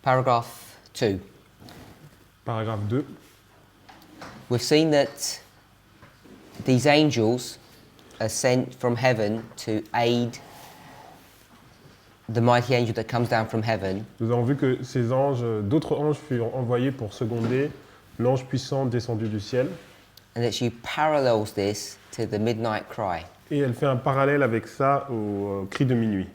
Paragraph 2. Paragraphe 2. We've seen that these angels are sent from heaven to aid the mighty angel that comes down from heaven. Nous avons vu que ces anges, d'autres anges furent envoyés pour seconder l'ange puissant descendu du ciel. And that she parallels this to the midnight cry. Et elle fait un parallèle avec ça au cri de minuit.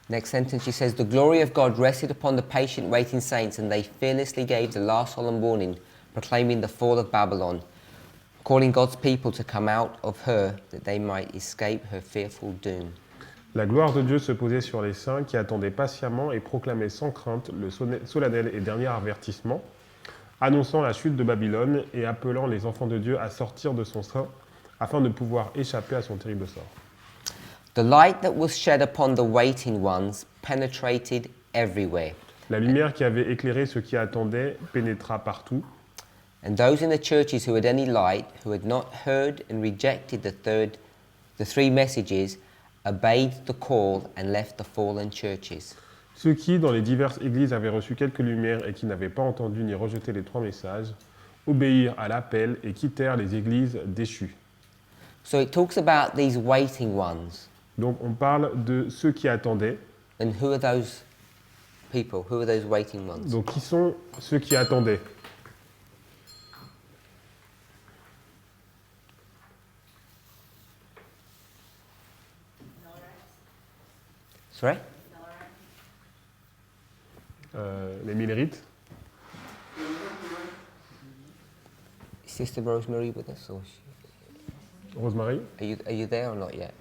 Next sentence, she says, the glory of God rested upon the patient waiting saints, and they fearlessly gave the last solemn warning, proclaiming the fall of Babylon, calling God's people to come out of her, that they might escape her fearful doom. La gloire de Dieu se posait sur les saints qui attendaient patiemment et proclamaient sans crainte le solennel et dernier avertissement, annonçant la chute de Babylone et appelant les enfants de Dieu à sortir de son sein afin de pouvoir échapper à son terrible sort. The light that was shed upon the waiting ones penetrated everywhere. La lumière qui avait éclairé ceux qui attendaient pénétra partout. And those in the churches who had any light, who had not heard and rejected the three messages, obeyed the call and left the fallen churches. Ceux qui, dans les diverses églises, avaient reçu quelques lumières et qui n'avaient pas entendu ni rejeté les trois messages, obéirent à l'appel et quittèrent les églises déchues. So it talks about these waiting ones. Donc on parle de ceux qui attendaient. And who are those people? Who are those waiting ones? Donc qui sont ceux qui attendaient? Sorry? Les Millérites. Sister Rosemary with us? Or Rosemary, are you there or not yet?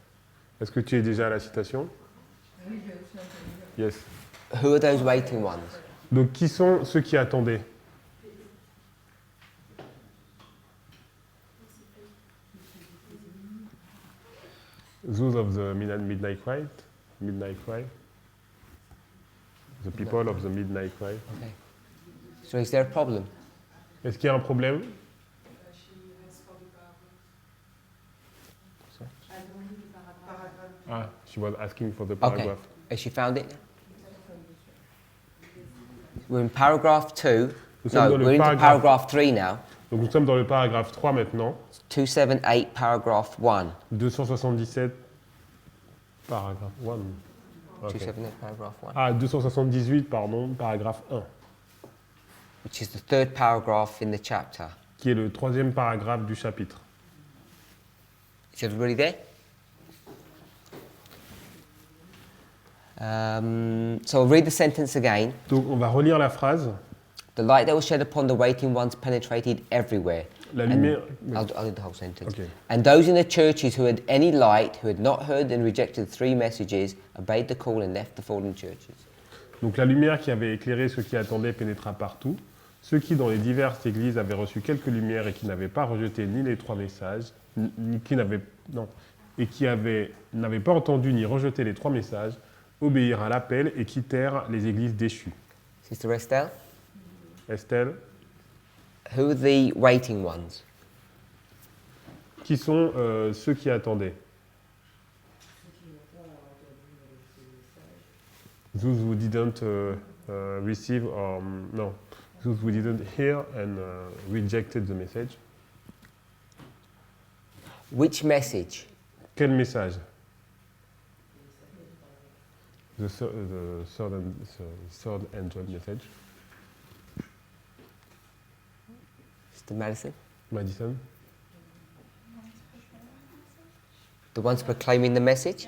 est-ce que tu es déjà à la citation? Yes. Who are those waiting ones? Donc qui sont ceux qui attendaient? Those of the midnight cry. Midnight cry. The people of the midnight cry. Okay. So is there a problem? Est-ce qu'il y a un problème? Ah, she was asking for the paragraph. Okay. Has she found it? We're in paragraph 2. No, we're into paragraph 3 now. Donc nous sommes dans le paragraphe 3 maintenant. 278, paragraph 1. 277, paragraphe 1. Okay. 278, paragraph 1. Ah, 278, pardon, paragraphe 1. Which is the third paragraph in the chapter. Qui est le troisième paragraphe du chapitre. Is everybody there? So I'll read the sentence again. Donc on va relire la phrase. The light that was shed upon the waiting ones penetrated everywhere. La lumière. I'll read the whole sentence. Okay. And those in the churches who had any light, who had not heard and rejected the three messages, obeyed the call and left the fallen churches. Donc la lumière qui avait éclairé ceux qui attendaient pénétra partout. Ceux qui, dans les diverses églises, avaient reçu quelques lumières et qui n'avaient pas rejeté ni les trois messages, n'avaient pas entendu ni rejeté les trois messages, obéirent à l'appel et quittèrent les églises déchues. Sister Estelle? Estelle, Who are the waiting ones? qui sont ceux qui attendaient? Those who didn't receive, no, those who didn't hear and rejected the message. Which message? Quel message? The third angel message. Sister Madison? Madison. The ones proclaiming the message?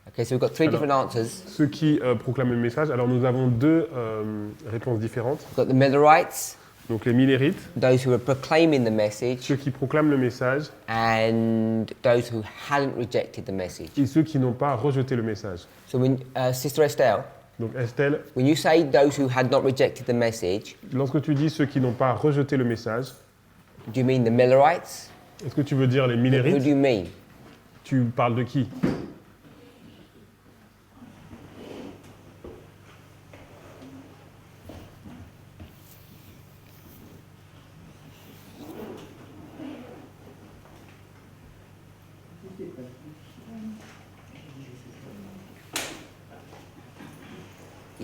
Okay, so we've got three different answers. Ceux qui proclament le message. Alors nous avons deux réponses différentes. We've got the Millerites, Donc les Millérites, those who are proclaiming the message, ceux qui proclament le message, and those who hadn't rejected the message. et ceux qui n'ont pas rejeté le message. So when, Sister Estelle, Donc Estelle, when you say those who had not rejected the message, lorsque tu dis ceux qui n'ont pas rejeté le message, do you mean the Millerites? est-ce que tu veux dire les Who do Millérites? you mean? Tu parles de qui?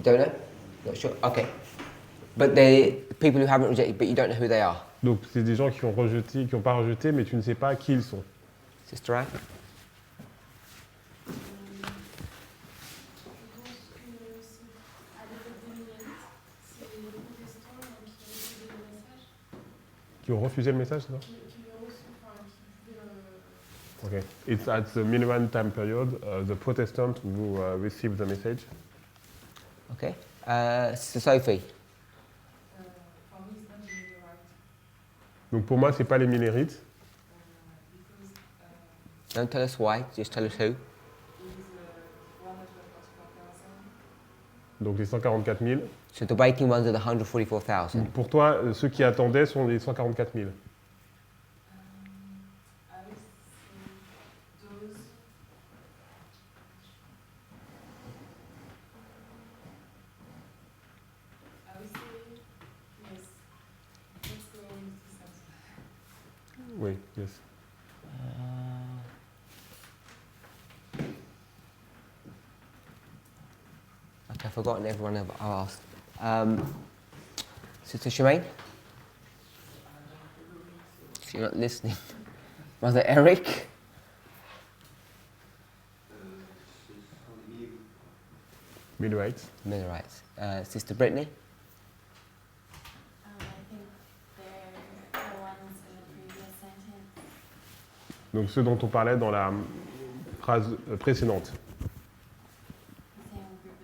don't know? Not sure? Okay. But the people who haven't rejected, but you don't know who they are. Donc c'est des gens qui ont rejeté, qui n'ont pas rejeté, mais tu ne sais pas qui ils sont. Sister Anne? Qui ont refusé le message, c'est ça? Okay. It's at the Milan time period, the Protestant who received the message. Okay. Sister Sophie? Donc pour moi, c'est pas les Millérites. Don't tell us why, just tell us who. Donc les 144 000. So the waiting ones are the 144,000. Donc pour toi, ceux qui attendaient sont les 144 000. Oui, yes. Okay, I've forgotten everyone I've asked. Sister Shemaine? You're not listening. Brother Eric? Millerites. Millerites. Sister Brittany? I think they're the ones in the previous sentence. Donc ceux dont on parlait dans la phrase précédente. The same group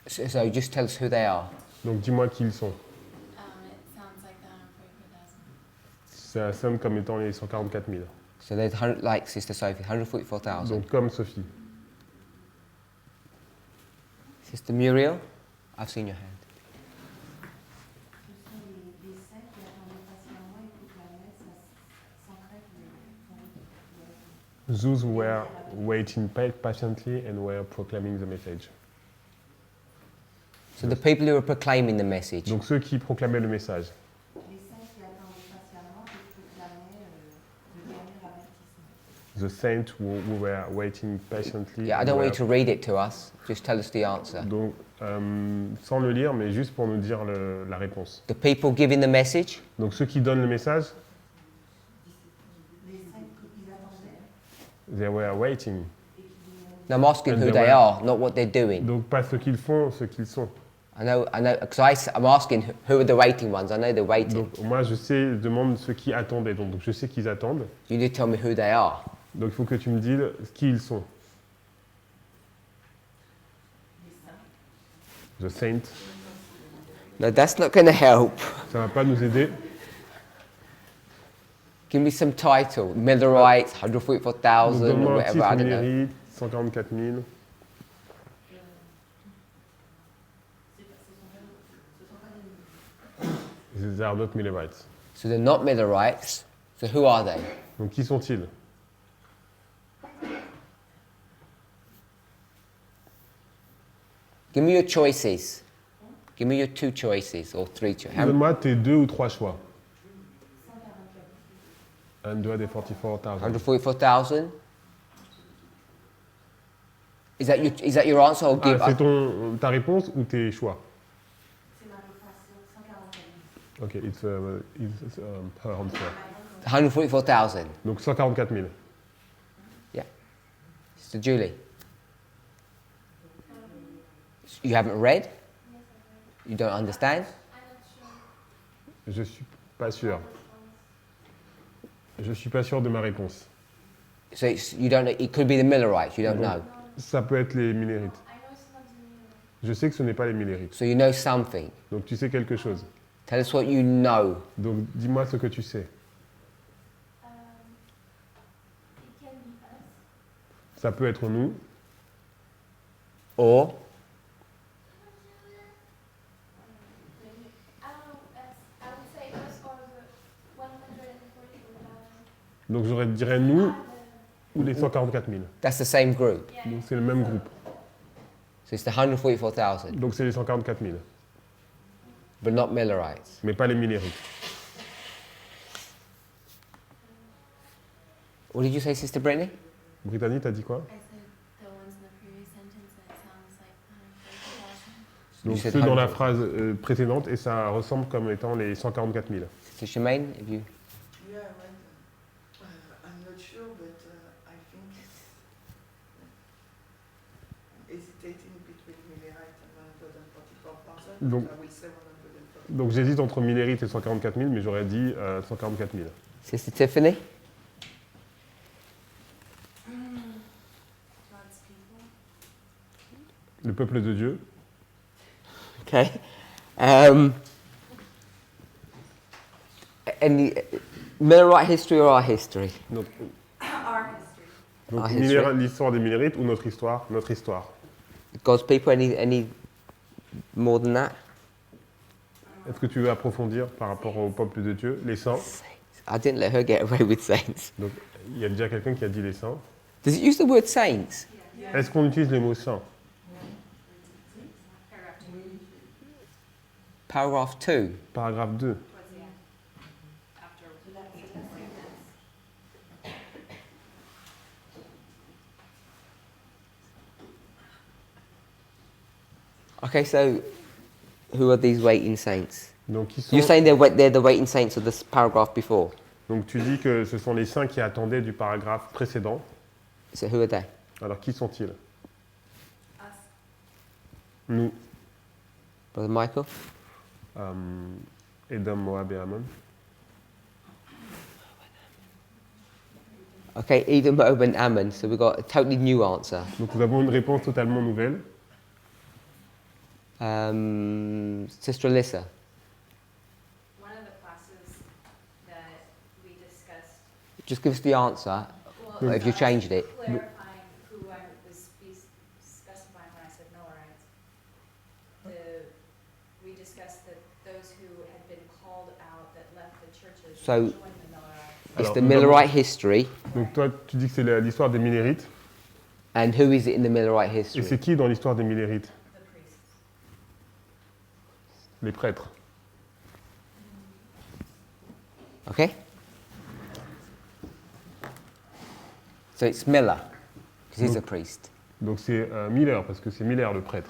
of people. So just tell us who they are. Donc dis-moi qui ils sont. It sounds like the 144,000. Ça sonne comme étant les 144 000. So there's like Sister Sophie, 144,000. Donc comme Sophie. Sister Muriel? I've seen your hand. Those who were waiting patiently and were proclaiming the message. So the people who are proclaiming the message. Donc ceux qui proclamaient le message. The saints who were waiting patiently. Yeah, I don't want you to read it to us. Just tell us the answer. Donc, sans le lire, mais juste pour nous dire la réponse. The people giving the message. Donc ceux qui donnent le message. They were waiting. No, I'm asking And who they they were- are, not what they're doing. Donc pas ce qu'ils font, ce qu'ils sont. I know, because I'm asking who are the waiting ones. I know they're waiting. Donc moi je sais, je demande ceux qui attendaient. Donc je sais qu'ils attendent. You need to tell me who they are. Donc il faut que tu me dises qui ils sont. The saint. No, that's not going to help. Ça va pas nous aider. Give me some title. Millerites, Donc 144,000, or donne-moi un whatever. I titre, don't know. mérite, 144 000. These are not Millerites. So they're not Millerites. So who are they? Donc qui sont-ils? Give me your choices. Give me your two choices or three choices. Donne-moi tes 2 ou 3 choix. 144,000. 144,000. Is that your answer or give? Ah, c'est ta réponse ou tes choix? Ok, it's her answer. 144,000. Donc 144 000. Yeah. Sister Julie. You haven't read? You don't understand? Je suis pas sûr. Je suis pas sûr de ma réponse. So you don't know, it could be the Millerites, you don't know. Ça peut être les Millérites. Je sais que ce n'est pas les Millérites. So you know something. Donc tu sais quelque chose. Tell us what you know. Donc dis-moi ce que tu sais. Ça peut être nous. Or Donc j'aurais dirais nous ou les 144 000. that's the same group. Donc c'est le même groupe. So it's the 144,000, Donc c'est les 144 000. but not Millerites. Mais pas les Millérites. What did you say, Sister Brittany? Brittany, t'as dit quoi? I said the ones in the previous sentence, and it sounds Donc said ceux dans la 100. phrase précédente, et ça ressemble comme étant les 144 000. So Shemaine, if you... Yeah, right. I'm not sure, but I think I'm hesitating between Millerite and 144,000. Donc- I will say 144. Donc j'hésite entre Millérite et 144 000, mais j'aurais dit 144 000. Sister Tiffany? God's people. Le peuple de Dieu. Okay. Any Millerite history or our history? Donc, Our history. donc history. l'histoire des Millérites ou notre histoire? Notre histoire. God's people, any more than that? Est-ce que tu veux approfondir par rapport au peuple de Dieu, les saints? I didn't let her get away with saints. Donc il y a déjà quelqu'un qui a dit les saints. Does it use the word saints? Est-ce qu'on utilise le mot saint? Paragraph 2. Paragraph 2. Paragraphe 2. Towards the end. After Okay, so who are these waiting saints? Donc, ils sont- You're saying they're the waiting saints of this paragraph before. donc tu dis que ce sont les saints qui attendaient du paragraphe précédent. So who are they? Alors qui sont-ils? us. Nous, Brother Michael? Edom, Moab et Ammon. Okay, Edom, Moab and Ammon. So we've got a totally new answer. Donc nous avons une réponse totalement nouvelle. Sister Alyssa. One of the classes that we discussed, Just give us the answer well, if you changed it. clarifying who I was specifying when I said Millerites. We discussed that those who had been called out that left the churches So- joined the Millerites. It's Alors, the nous avons- Millerite history. Donc toi, tu dis que c'est l'histoire des Millérites. And who is it in the Millerite Et c'est history? qui dans l'histoire des Millérites? The priests. Les prêtres. Okay? So it's Miller, because he's a priest. Donc c'est Miller, parce que c'est Miller le prêtre.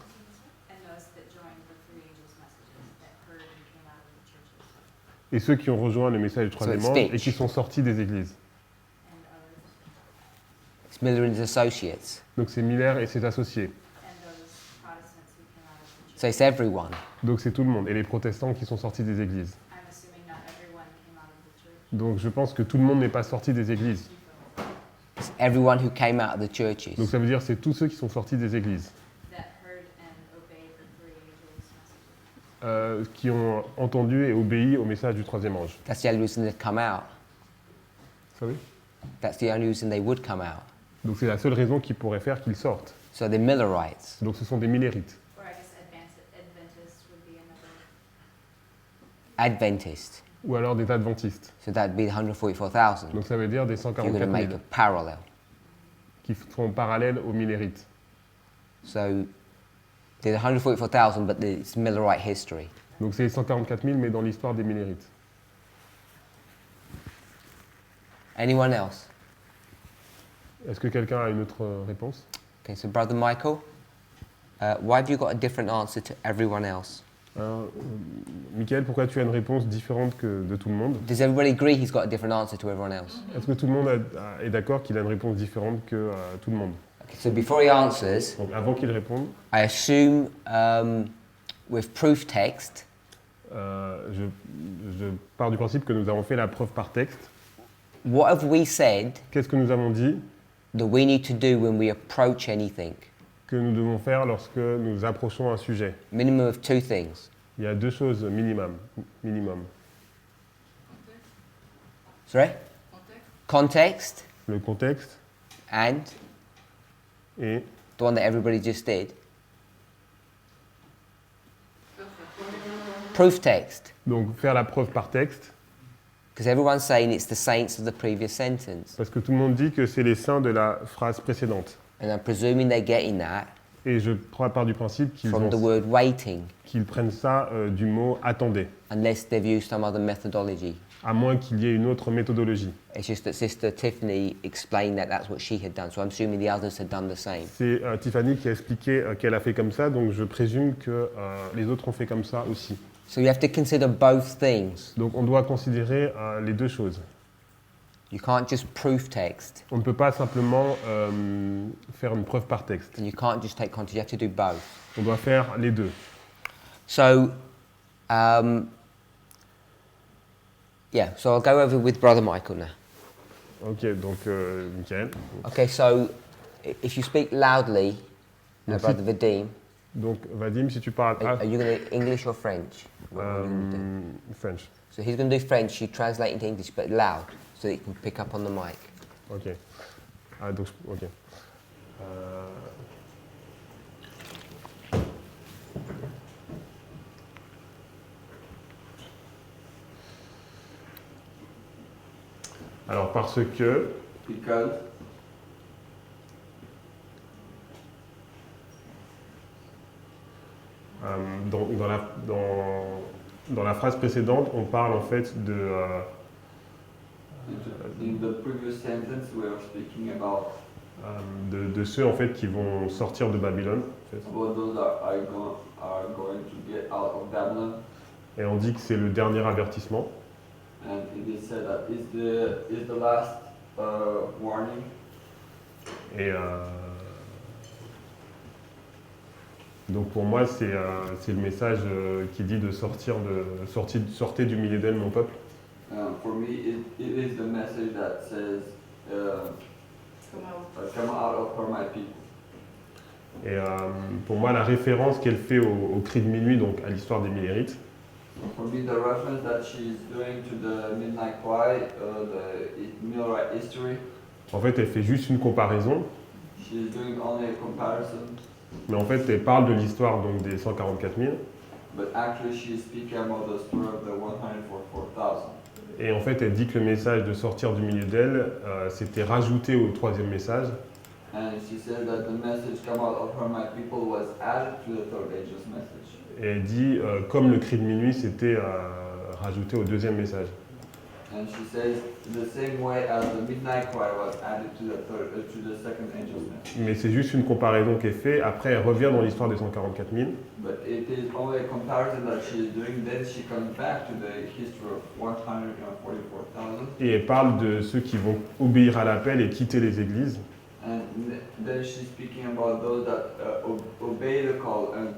And those that joined the three angels' messages that heard and came out of the churches. Et ceux qui ont rejoint le message du troisième it's ange et Finch. qui sont sortis des églises. And others. It's Miller and his associates. Donc c'est Miller et ses associés. And those Protestants who came out of the churches. So it's everyone. Donc c'est tout le monde. Et les protestants qui sont sortis des églises. I'm assuming not everyone came out of the church. Donc je pense que tout le monde n'est pas sorti des églises. It's everyone who came out of the churches. Donc ça veut dire c'est tous ceux qui sont sortis des églises. That heard and obeyed the three angels' messages. Qui ont entendu et obéi au message du troisième ange. That's the only reason they'd come out. Vous savez? That's the only reason they would come out. Donc c'est la seule raison qui pourrait faire qu'ils sortent. So they're Millerites. Donc ce sont des Millérites. Or I guess Adventists would be another. Adventists. Ou alors des adventistes. So that'd be the 144,000. Donc ça veut dire des If you're going 144 to make 000 a parallel. qui sont parallèles aux Millérites. So there's 144,000, but it's Millerite history. Donc c'est les 144 000 mais dans l'histoire des Millérites. Anyone else? Est-ce que quelqu'un a une autre réponse? Okay, so Brother Michael, why have you got a different answer to everyone else? Alors, Michael, pourquoi tu as une réponse différente que de tout le monde? Does everybody agree he's got a different answer to everyone else? Est-ce que tout le monde est d'accord qu'il a une réponse différente que tout le monde? Okay, so before he answers, Donc avant qu'il réponde, I assume with proof text, je pars du principe que nous avons fait la preuve par texte. what have we said Qu'est-ce que nous avons dit that we need to do when we approach anything? que nous devons faire lorsque nous approchons un sujet? Minimum of two things. Il y a deux choses minimum. Sorry? Context Le contexte and et the one that everybody just did. Proof text. donc faire la preuve par texte, Because everyone's saying it's the saints of the previous sentence. parce que tout le monde dit que c'est les saints de la phrase précédente. And I'm presuming they're getting that Et je pars du principe from the word waiting, qu'ils prennent ça du mot attendez, unless they've used some other methodology. à moins qu'il y ait une autre méthodologie. It's just that Sister Tiffany explained that that's what she had done, so I'm assuming the others had done the same. C'est Tiffany qui a expliqué qu'elle a fait comme ça, donc je présume que les autres ont fait comme ça aussi. So you have to consider both things. Donc on doit considérer les deux choses. You can't just proof text, On ne peut pas simplement faire une preuve par texte. and you can't just take context. You have to do both. On doit faire les deux. So, so I'll go over with Brother Michael now. Ok, donc Michael. Okay, so if you speak loudly, Donc, Brother Vadim, Donc Vadim, si tu parles are you going to English or French? What are you gonna do? French. So he's going to do French, you translate into English, but loud, so that you can pick up on the mic. Ok. Donc, ok. Alors parce que Because dans la phrase précédente, on parle en fait in the previous sentence we were speaking about de ceux en fait qui vont sortir de Babylone. En fait. about those that are going to get out of Babylon, Et on dit que c'est le dernier avertissement. and it is said that is the last warning. Et donc pour moi, c'est le message qui dit de sortez du milieu d'elle, mon peuple. For me, it is the message that says, come out of her, my people. Et pour moi, la référence qu'elle fait au cri de minuit, donc à l'histoire des Millérites, For me, the reference that she's doing to the Midnight Cry, the Millwright history, en fait, elle fait juste une comparaison, she's doing only a comparison, mais en fait, elle parle de l'histoire donc des 144 000. but actually she's speaking about the story of the 144,000. Et en fait, elle dit que le message de sortir du milieu d'elle, c'était rajouté au troisième message. And she said that the message come out of her, my people, was added to the third angel's message. Et elle dit, comme le cri de minuit, c'était rajouté au deuxième message. And she says the same way as the midnight cry was added to the second angel's message. Mais c'est juste une comparaison qu'elle fait. Après, elle revient dans l'histoire des 144 000. But it is only a comparison that she is doing. Then she comes back to the history of 144,000. Et elle parle de ceux qui vont obéir à l'appel et quitter les églises. And then she's speaking about those that obey the call and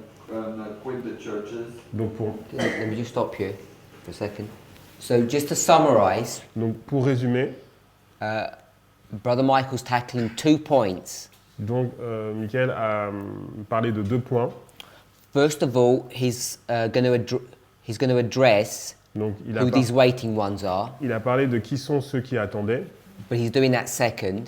quit the churches. Donc Let me just stop you for a second. So just to summarize, pour résumer, Brother Michael's tackling 2 points. donc Michael a parlé de 2 points. First of all, he's going to address Donc who these waiting ones are, il a parlé de qui sont ceux qui attendaient, but he's doing that second.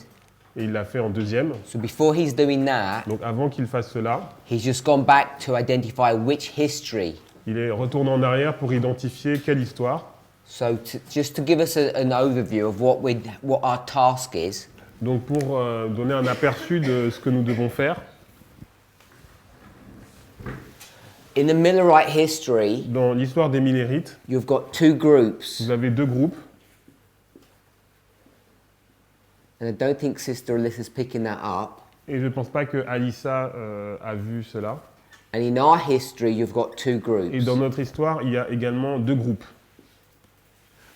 et il l'a fait en deuxième. So before he's doing that, Donc avant qu'il fasse cela, he's just gone back to identify which history. il est retourné en arrière pour identifier quelle histoire. So just to give us an overview of what our task is, Donc pour donner un aperçu de ce que nous devons faire, in the Millerite history, dans l'histoire des Millérites, you've got 2 groups. vous avez 2 groupes. And I don't think Sister Alyssa's picking that up. Et je ne pense pas que Alissa a vu cela. And in our history, you've got 2 groups. Et dans notre histoire, il y a également 2 groupes.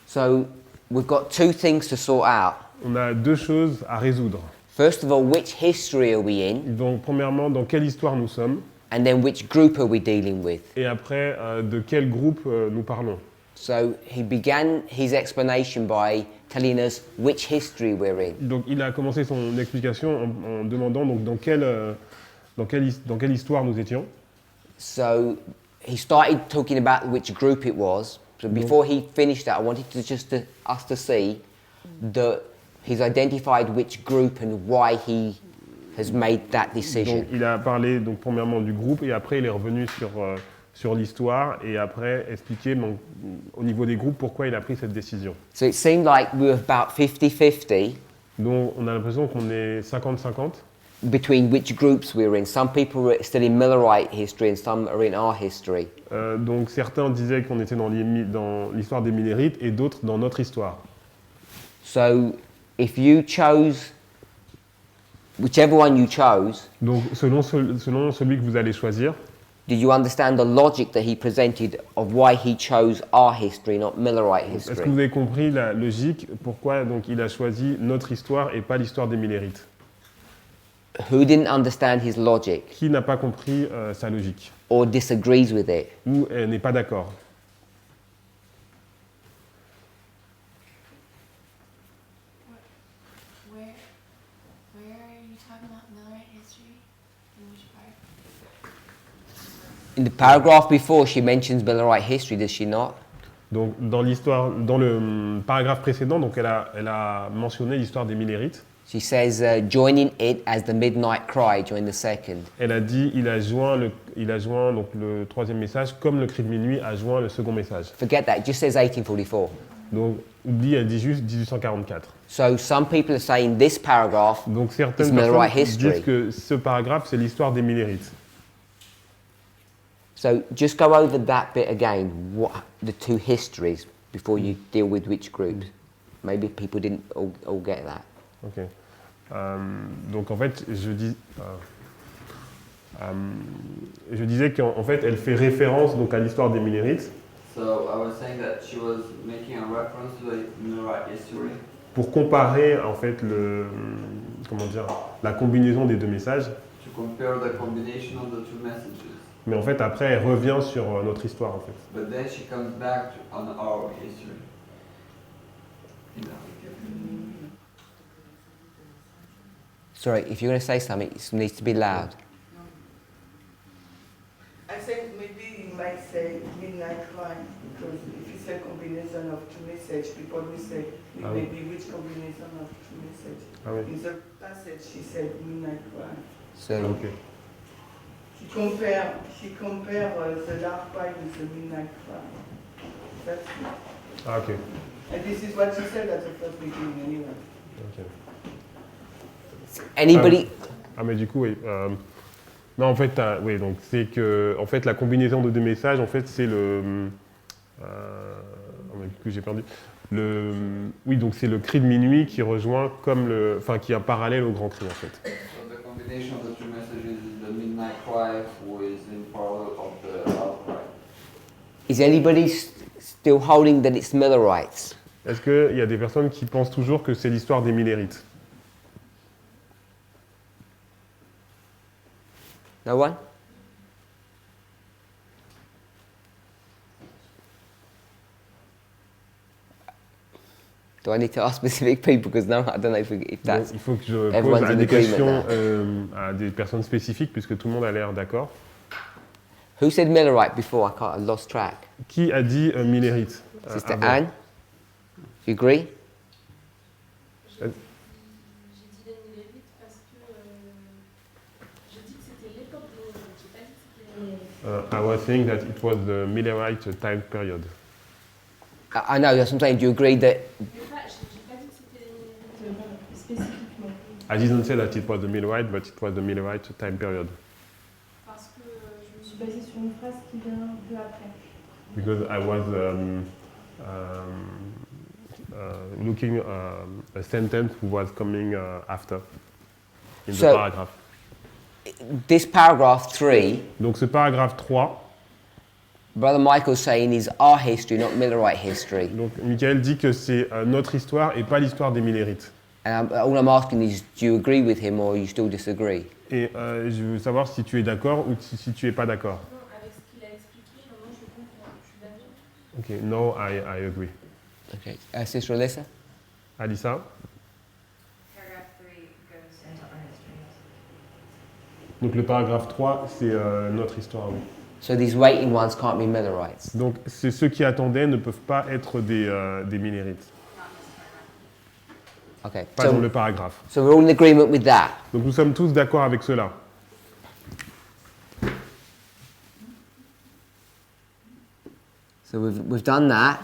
So we've got 2 things to sort out. On a 2 choses à résoudre. First of all, which history are we in? Donc premièrement, dans quelle histoire nous sommes? And then which group are we dealing with? Et après, de quel groupe nous parlons? So he began his explanation by telling us which history we're in. Donc il a commencé son explication en demandant donc dans quelle histoire nous étions. So he started talking about which group it was. So before he finished that, I wanted us to see that he's identified which group and why he has made that decision. Donc il a parlé donc premièrement du groupe et après il est revenu sur l'histoire et après expliquer donc, au niveau des groupes pourquoi il a pris cette décision. So it seemed like we were about 50-50. Donc on a l'impression qu'on est 50-50. between which groups we're in. Some people are still in Millerite history and some are in our history. Donc certains disaient qu'on était dans l'histoire des Millérites et d'autres dans notre histoire. So if you chose, whichever one you chose, Donc selon celui que vous allez choisir, did you understand the logic that he presented of why he chose our history, not Millerite est-ce que history? vous avez compris la logique pourquoi donc il a choisi notre histoire et pas l'histoire des Millérites? Who didn't understand his logic Qui n'a pas compris sa logique or disagrees with it? ou n'est pas d'accord? Where are you talking about Millerite history? In which part? In the paragraph before, she mentions Millerite history, does she not? Donc dans l'histoire, dans le paragraphe précédent, donc elle a mentionné l'histoire des Millérites. She says, joining it as the midnight cry, join the second. Elle a dit il a joint donc le troisième message comme le cri de minuit a joint le second message. Forget that, it just says 1844. Donc oublie, elle dit juste 1844. So some people are saying this paragraph Donc is certaines Millerite personnes history. disent que ce paragraphe c'est l'histoire des Millérites. So just go over that bit again, what the two histories, before you deal with which groups. Maybe people didn't all get that. Ok. Donc en fait, je disais qu'en fait, elle fait référence donc à l'histoire des Millérites So I was saying that she was making a reference to the Millerite history pour comparer en fait la combinaison des deux messages. to compare the combination of the two messages. Mais en fait, après, elle revient sur notre histoire en fait. But then she comes back on our history. Sorry, if you're going to say something, it needs to be loud. I think maybe you might say midnight cry, because if it's a combination of two messages, people will say maybe which combination of two messages. Ah oui. In the passage, she said midnight cry. So, Ok. She compare the dark cry with the midnight cry. That's it. Ah ok. And this is what she said at the first beginning anyway. Ok. anybody... Ah mais du coup, oui. Non, en fait, oui, donc c'est que, en fait, la combinaison de deux messages, en fait, c'est le. Oh, mais du coup, j'ai perdu. Oui, donc c'est le cri de minuit qui rejoint comme le, enfin, qui est un parallèle au grand cri, en fait. So the combination of the two messages is the midnight cry, who is in parallel of the outcry. Is anybody still holding that it's Millerites? Est-ce qu'il y a des personnes qui pensent toujours que c'est l'histoire des Millérites? No one? Do I need to ask specific people? Because no, I don't know if Donc, that's... il faut que je pose everyone's in des agreement questions à des personnes spécifiques, puisque tout le monde a l'air d'accord. Who said Millerite before? I lost track. Qui a dit Millérite Sister avant? Anne? You agree? J'ai dit les Millérites parce que j'ai dit que c'était l'époque de Millérite. J'ai pas dit que c'était I was saying that it was the Millerite time period. I know, that's what I'm saying. Do you agree that... j'ai pas dit que c'était les Millérites spécifiquement. I didn't say that it was the Millerite, but it was the Millerite time period. Parce que je me suis basée sur une phrase qui vient un peu après. Because I was looking a sentence who was coming after in the So- paragraph. This paragraph 3, Donc ce paragraphe 3, Brother Michael's saying is our history, not Millerite history. donc Michael dit que c'est notre histoire et pas l'histoire des Millérites. And all I'm asking is, do you agree with him or you still disagree? Et je veux savoir si tu es d'accord ou si tu es pas d'accord. Non, avec ce qu'il a expliqué, moi je comprends. Je suis d'accord. Ok, no, I agree. Okay. Sister Alyssa? Alissa? Paragraph 3 goes into our history. Donc le paragraphe 3, c'est notre histoire. Oui. So these waiting ones can't be Millerites. Donc c'est ceux qui attendaient ne peuvent pas être des Millérites. Okay. Pas dans le paragraphe. So we're all in agreement with that. Donc nous sommes tous d'accord avec cela. So we've done that.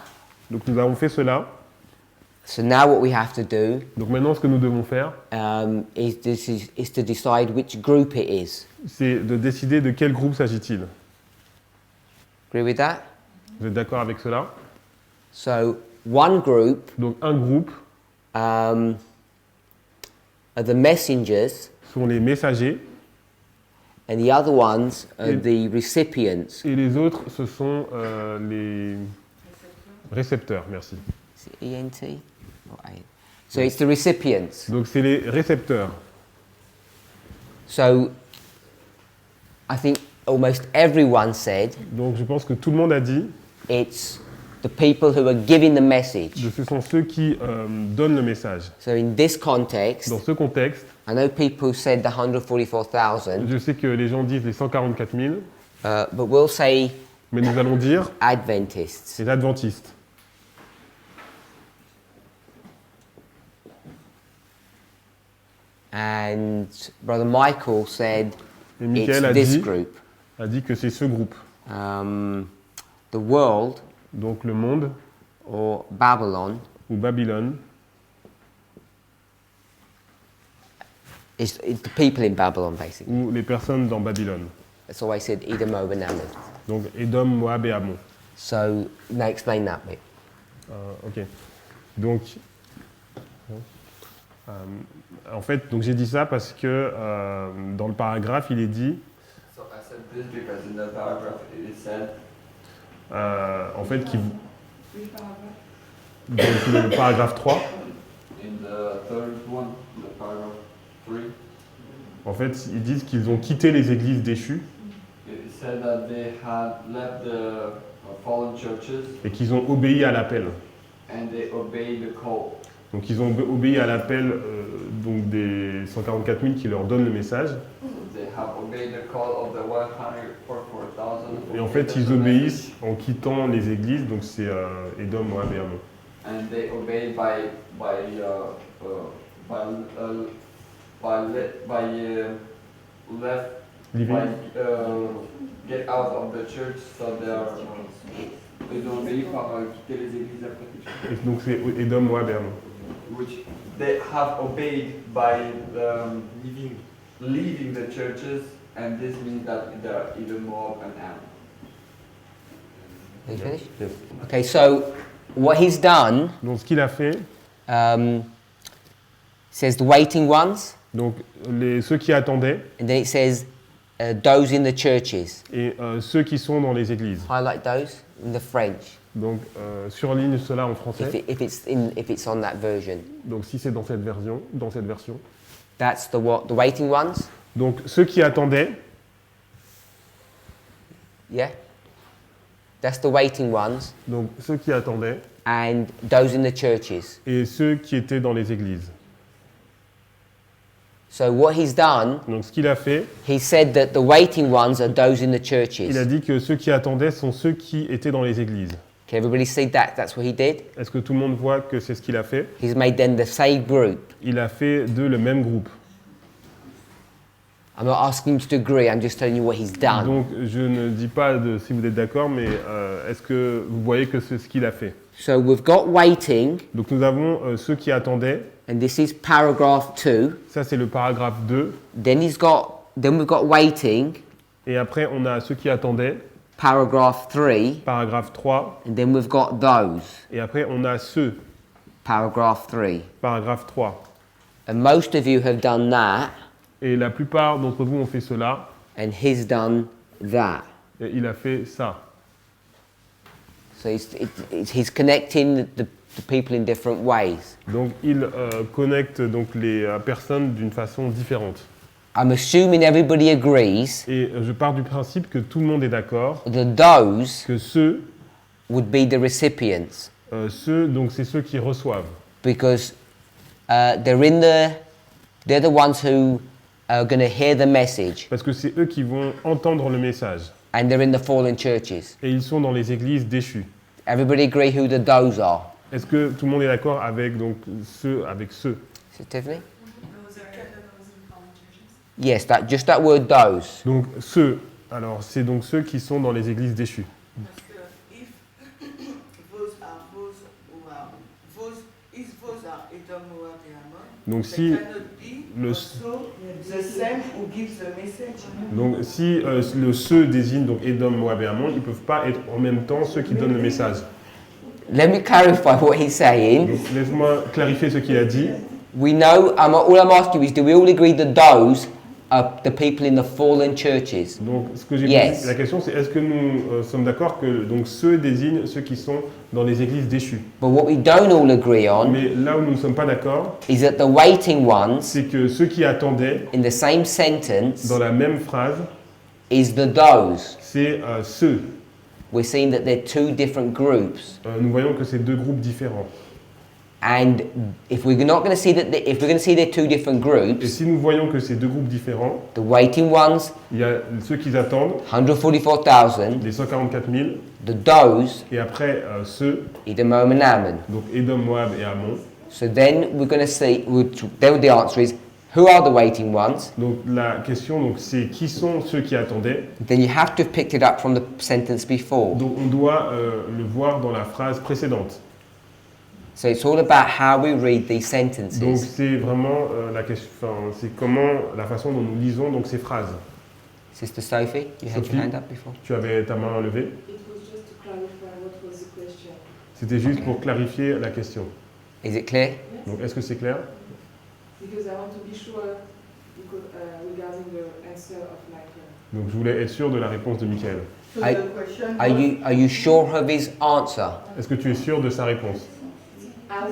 Donc nous avons fait cela. So now what we have to do Donc maintenant, ce que nous devons faire, is to decide which group it is. c'est de décider de quel groupe s'agit-il. Agree with that? Vous êtes d'accord avec cela? So one group Donc un groupe are the messengers, sont les messagers and the other ones are Et- the recipients. et les autres, ce sont les récepteurs. Merci. Is it ENT? Or A? So it's the recipients. Donc c'est les récepteurs. So I think almost everyone said Donc je pense que tout le monde a dit it's the people who are giving the message. que ce sont ceux qui donnent le message. So in this context, Dans ce contexte, I know people said the 144,000, je sais que les gens disent les 144 000, but we'll say mais nous allons dire Adventists. les adventistes. And Brother Michael said Et it's Michael a this dit, group. que c'est ce groupe. The world Donc le monde or Babylon ou Babylone, is the people in Babylon, basically. ou les personnes dans Babylone. That's why I said Edom, Moab, and Ammon. Donc Édom, Moab et Ammon. So now explain that bit. Ok. Donc, en fait, donc j'ai dit ça parce que dans le paragraphe, il est dit, So I said this because in the paragraph it is said, en fait, qu'il Which paragraph? donc, le paragraphe 3, in the third one, the paragraph 3, en fait, ils disent qu'ils ont quitté les églises déchues it said that they had left the fallen churches et qu'ils ont obéi à l'appel. and they obeyed the call. Donc ils ont obéi à l'appel donc des 144 000 qui leur donnent le message. They have obeyed the call of the 144,000. Et en fait, ils obéissent en quittant les églises, donc c'est Édom, Moab et Ammon. And they obeyed left Living. get out of the church, so ils ont obéi par quitter les églises après. Et donc c'est Édom, Moab et Ammon. Which they have obeyed by leaving the churches, and this means that they are even more an Ammon. Are you finished? Okay, so what he's done Donc ce qu'il a fait, says the waiting ones, donc ceux qui attendaient and then it says those in the churches. et ceux qui sont dans les églises. Highlight those in the French, Donc surligne cela en if français. if it's on that version. Donc si c'est dans cette version, That's the waiting ones. Donc ceux qui attendaient, Yeah, that's the waiting ones, donc ceux qui attendaient and those in the churches. et ceux qui étaient dans les églises. So what he's done, Donc ce qu'il a fait, he said that the waiting ones are those in the il a churches. dit que ceux qui attendaient sont ceux qui étaient dans les églises. Can everybody see that? That's what he did. Est-ce que tout le monde voit que c'est ce qu'il a fait? He's made them the same group. Il a fait d'eux le même groupe. I'm not asking him to agree. I'm just telling you what he's done. Donc je ne dis pas si vous êtes d'accord, mais est-ce que vous voyez que c'est ce qu'il a fait? So we've got waiting, Donc nous avons ceux qui attendaient. and this is paragraph 2. Ça c'est le paragraphe 2. Then we've got waiting, Et après on a ceux qui attendaient. paragraph 3, Paragraphe 3. and then we've got those, Et après on a ceux. paragraph 3. Paragraphe 3. And most of you have done that, Et la plupart d'entre vous ont fait cela. and he's done that. Et il a fait ça. So he's connecting the people in different ways. Donc il connecte donc les personnes d'une façon différente. I'm assuming everybody agrees Et je pars du principe que tout le monde est d'accord that those que ceux, would be the recipients, donc c'est ceux qui reçoivent. because they're the ones who are going to hear the message, Parce que c'est eux qui vont entendre le message. and they're in the fallen churches. Et ils sont dans les églises déchues. Everybody agree who the those are? Est-ce que tout le monde est d'accord avec donc ceux, avec ceux? Is it Tiffany? Those are those in fallen churches. Yes, just that word those. Donc ceux, alors c'est donc ceux qui sont dans les églises déchues. Parce que if those are those who are those is Donc They si, cannot be le- also the same who gives the message. donc, si le ceux désigne donc Édom, Moab et Ammon, ils ne peuvent pas être en même temps ceux qui donnent le message. Let me clarify what he's saying. Donc laisse-moi clarifier ce qu'il a dit. We know, all I'm asking is, do we all agree that those are the people in the fallen churches? Donc ce que j'ai Yes. posé, la question c'est est-ce que nous sommes d'accord que donc ceux désignent ceux qui sont dans les églises déchues. But what we don't all agree on Mais là où nous ne sommes pas d'accord, is that the waiting ones c'est que ceux qui attendaient in the same sentence dans la même phrase, is the those. c'est ceux. We're seeing that they're two different groups. Nous voyons que c'est deux groupes différents. And if we're not going to see that, if we're going to see they're two different Et groups, si nous voyons que c'est deux groupes différents, the waiting ones, il y a ceux qui attendent, 144,000, les 144 000, the those, et après ceux, Edom, Moab, and Ammon. donc Édom, Moab et Ammon. So then we're going to see, then the answer is, who are the waiting ones? Donc la question donc, c'est qui sont ceux qui attendaient. Then you have to have picked it up from the sentence before. Donc on doit le voir dans la phrase précédente. So it's all about how we read these Donc sentences. c'est vraiment la question, c'est comment la façon dont nous lisons donc ces phrases. Sister Sophie, you had Sophie. your hand up before. Tu avais ta main levée. It was just to clarify what was the question. C'était juste pour clarifier la question. Is it clear? Donc est-ce que c'est clair? Because I want to be sure regarding the answer of Michael. Donc je voulais être sûr de la réponse de Michael. So I- the question Are you sure of his answer? Est-ce que tu es sûr de sa réponse? I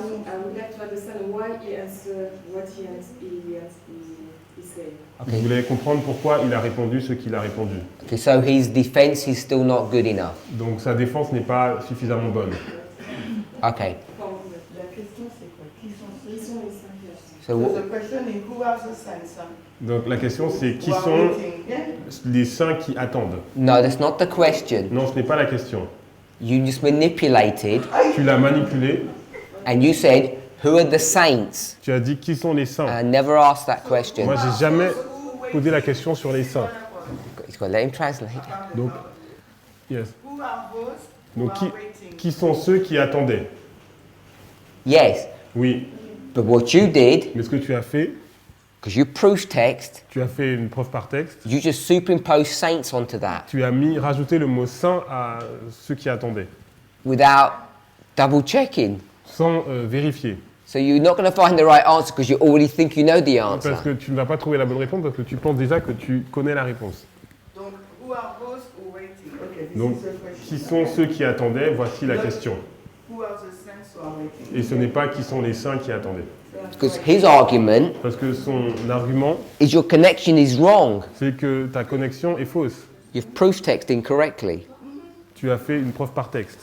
would like to understand why he answered what he said. Je voulais comprendre pourquoi il a répondu ce qu'il a répondu. Okay, so his defense is still not good enough. Donc sa défense n'est pas suffisamment bonne. Okay, La question c'est quoi? Qui sont ceux? Ils sont les cinq personnes. so So what, the question is who are the saints? Donc la question c'est qui Who are sont waiting? Yeah? les saints qui attendent? no, that's not the question. Non, ce n'est pas la question. You just manipulated Tu l'as manipulé. and you said, who are the saints? Tu as dit qui sont les saints. I never asked that question. Moi, j'ai jamais posé la question sur les saints. He's got to let him translate. Donc, yes. Who are those who Donc are qui, waiting? qui sont ceux qui attendaient? Yes, Oui. but what you did, Mais ce que tu as fait, because you proof text, tu as fait une preuve par texte. you just superimpose saints onto that Tu as rajouté le mot saint à ceux qui attendaient, without double checking. sans vérifier. So you're not going to find the right answer because you already think you know the Parce answer. que tu ne vas pas trouver la bonne réponse parce que tu penses déjà que tu connais la réponse. Donc, who are those who waiting? Okay, this Donc, is the question. qui sont ceux qui attendaient? Voici la question. Who are the saints who are waiting? Et ce n'est pas qui sont les saints qui attendaient. Because his argument Parce que son argument, is your connection is wrong. c'est que ta connexion est fausse. You've proof texted incorrectly. Tu as fait une preuve par texte.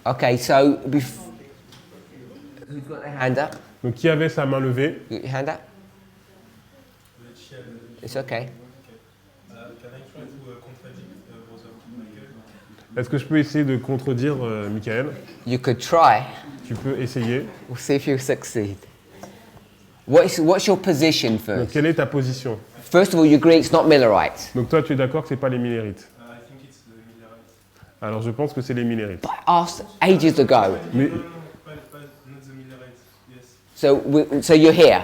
Okay, so who's got their hand up? Donc, qui avait sa main levée? You got your hand up? It's okay. Can I try to contradict Brother Michael? Est-ce que je peux essayer de contredire Michael? You could try. Tu peux essayer. We'll see if you succeed. What's your position Donc, first? quelle est ta position? First of all, you agree it's not Millerites. Donc, toi, tu es d'accord que ce n'est pas les Millérites? I think it's the Millerites. Alors, je pense que c'est les Millérites. But I asked ages ago. Mais, No, not the Millerites. Yes. So you're here.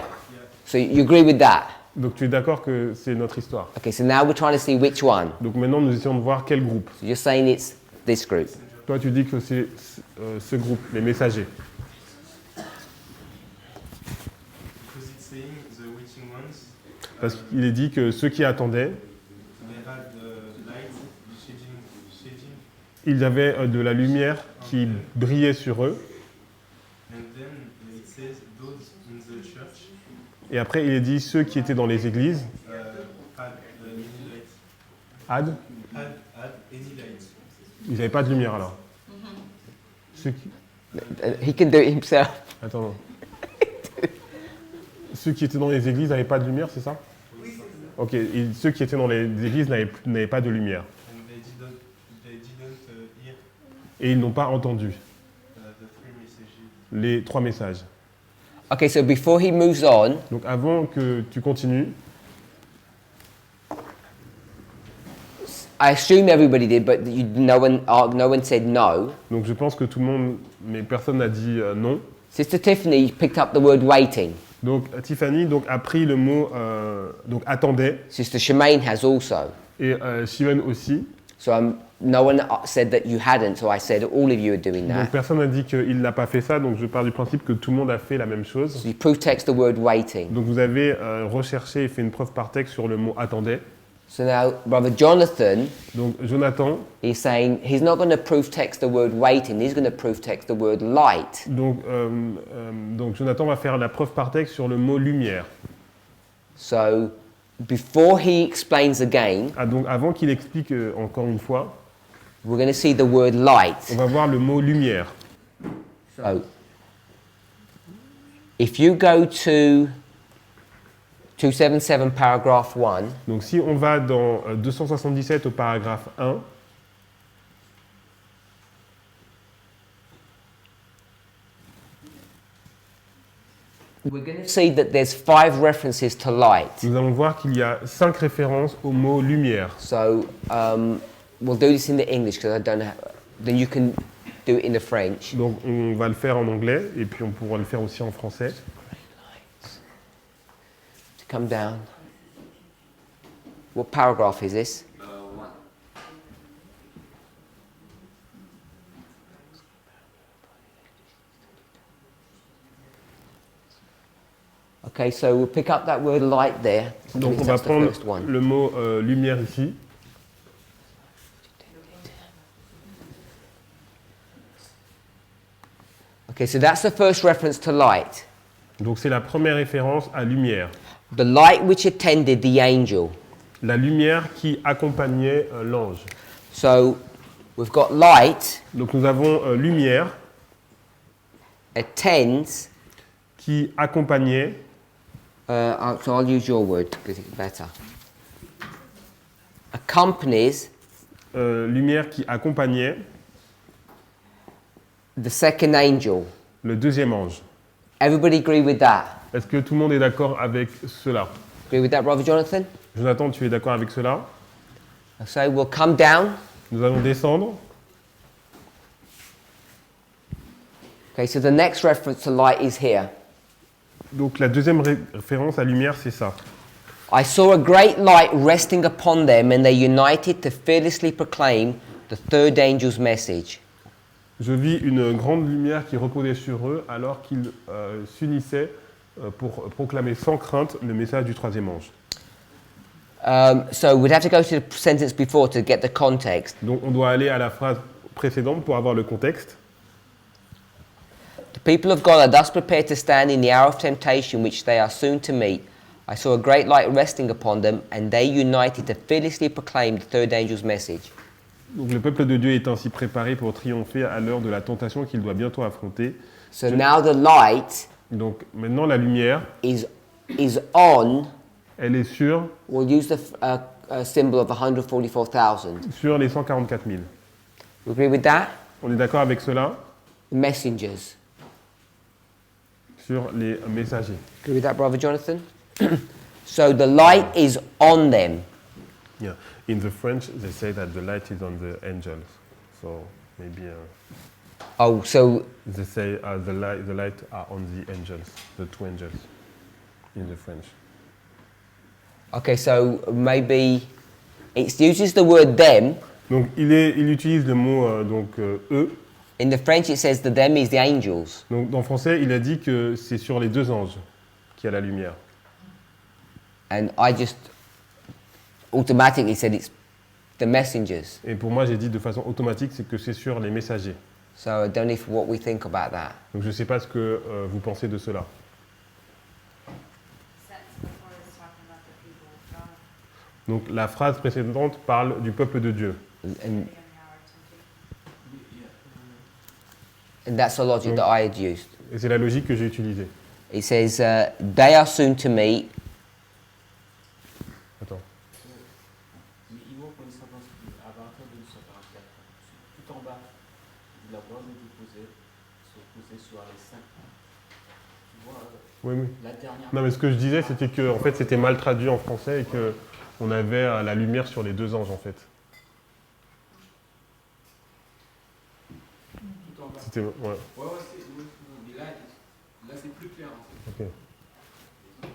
So you agree with that? donc, tu es d'accord que c'est notre histoire. Okay, so now we're trying to see which one. Donc, maintenant, nous essayons de voir quel groupe. So you're saying it's this group. Toi, tu dis que c'est ce groupe, les messagers. Because it's saying the waiting ones, Parce qu'il est dit que ceux qui attendaient, they had the light shading, ils avaient de la lumière qui brillait sur eux. and then it says those in the church Et après, il est dit ceux qui étaient dans les églises had any light. had, Had any light. ils n'avaient pas de lumière alors. Ceux qui, He can do it himself. attends. Non. Ceux qui étaient dans les églises n'avaient pas de lumière, c'est ça? Ok, et ceux qui étaient dans les églises n'avaient pas de lumière. And they didn't hear Et ils n'ont pas entendu the three messages. les 3 messages. Okay, so before he moves on, Donc avant que tu continues, I assume everybody did, but no one said no. donc je pense que tout le monde, mais personne n'a dit non. Sister Tiffany picked up the word waiting. Donc Tiffany donc, a pris le mot donc, attendait, Sister Shemaine has also. et Shivan aussi. So no one said that you hadn't, so I said all of you are doing Donc that. personne n'a dit qu'il n'a pas fait ça, donc je pars du principe que tout le monde a fait la même chose. So you proof text the word waiting. Donc vous avez recherché et fait une preuve par texte sur le mot attendait. So now Brother Jonathan Donc Jonathan, is saying he's not going to proof text the word waiting, he's going to proof text the word light. donc Jonathan va faire la preuve par texte sur le mot lumière. So before he explains again, Ah, donc avant qu'il explique encore une fois, we're going to see the word light. on va voir le mot lumière. So if you go to 277 paragraph 1, Donc si on va dans 277 au paragraphe 1, we're going to see that there's 5 references to light. nous allons voir qu'il y a 5 références au mot lumière. So we'll do this in the English because I don't have. Then you can do it in the French. Donc on va le faire en anglais et puis on pourra le faire aussi en français. To come down. What paragraph is this? One. Okay, so we'll pick up that word light there. I Donc think on va that's the prendre first one. le mot lumière ici. Okay, so that's the first reference to light. Donc c'est la première référence à lumière. The light which attended the angel. La lumière qui accompagnait l'ange. So we've got light Donc nous avons lumière attends. qui accompagnait, So I'll use your word because it's better. Accompanies lumière qui accompagnait the second angel. le deuxième ange. Everybody agree with that? Est-ce que tout le monde est d'accord avec cela? Agree with that, Brother Jonathan? Jonathan, tu es d'accord avec cela? So we'll come down. Nous allons descendre. Okay, so the next reference to light is here. Donc la deuxième référence à lumière, c'est ça. I saw a great light resting upon them, and they united to fearlessly proclaim the third angel's message. Je vis une grande lumière qui reposait sur eux alors qu'ils s'unissaient pour proclamer sans crainte le message du troisième ange. So we'd have to go to the sentence before to get the context. Donc on doit aller à la phrase précédente pour avoir le contexte. The people of God are thus prepared to stand in the hour of temptation which they are soon to meet. I saw a great light resting upon them, and they united to fearlessly proclaim the third angel's message. Donc le peuple de Dieu est ainsi préparé pour triompher à l'heure de la tentation qu'il doit bientôt affronter. So now the light Donc maintenant la lumière, is on. elle est sur We'll use the symbol of 144,000. sur les 144 000. We agree with that? On est d'accord avec cela? Messengers. Sur les messagers. Agree with that, Brother Jonathan? So the light is on them. Yeah. In the French, they say that the light is on the angels. So maybe Oh, so they say the light are on the angels, the two angels, in the French. okay, so maybe it uses the word them. Donc il utilise le mot eux. In the French, it says the them is the angels. Donc en français, il a dit que c'est sur les deux anges qu'il y a la lumière. And I just automatically said it's the messengers. Et pour moi, j'ai dit de façon automatique, c'est que c'est sur les messagers. So I don't know what we think about that. Donc je ne sais pas ce que vous pensez de cela. Sentence before is talking about the people of God. Donc la phrase précédente parle du peuple de Dieu. And, Being in the hour of temptation. and that's the logic that I had used. Et c'est la logique que j'ai utilisée. It says, they are soon to meet. Attends. Mais il faut qu'on s'avance à partir de 244. Tout en bas de la base est posée sur les 5. Tu vois, Oui, oui. la dernière. Non, mais ce que je disais, c'était que en fait, c'était mal traduit en français et que on avait la lumière sur les deux anges, en fait. Tout en bas. C'était ouais. Ouais, c'est the light Là, c'est plus clair en fait. Ok.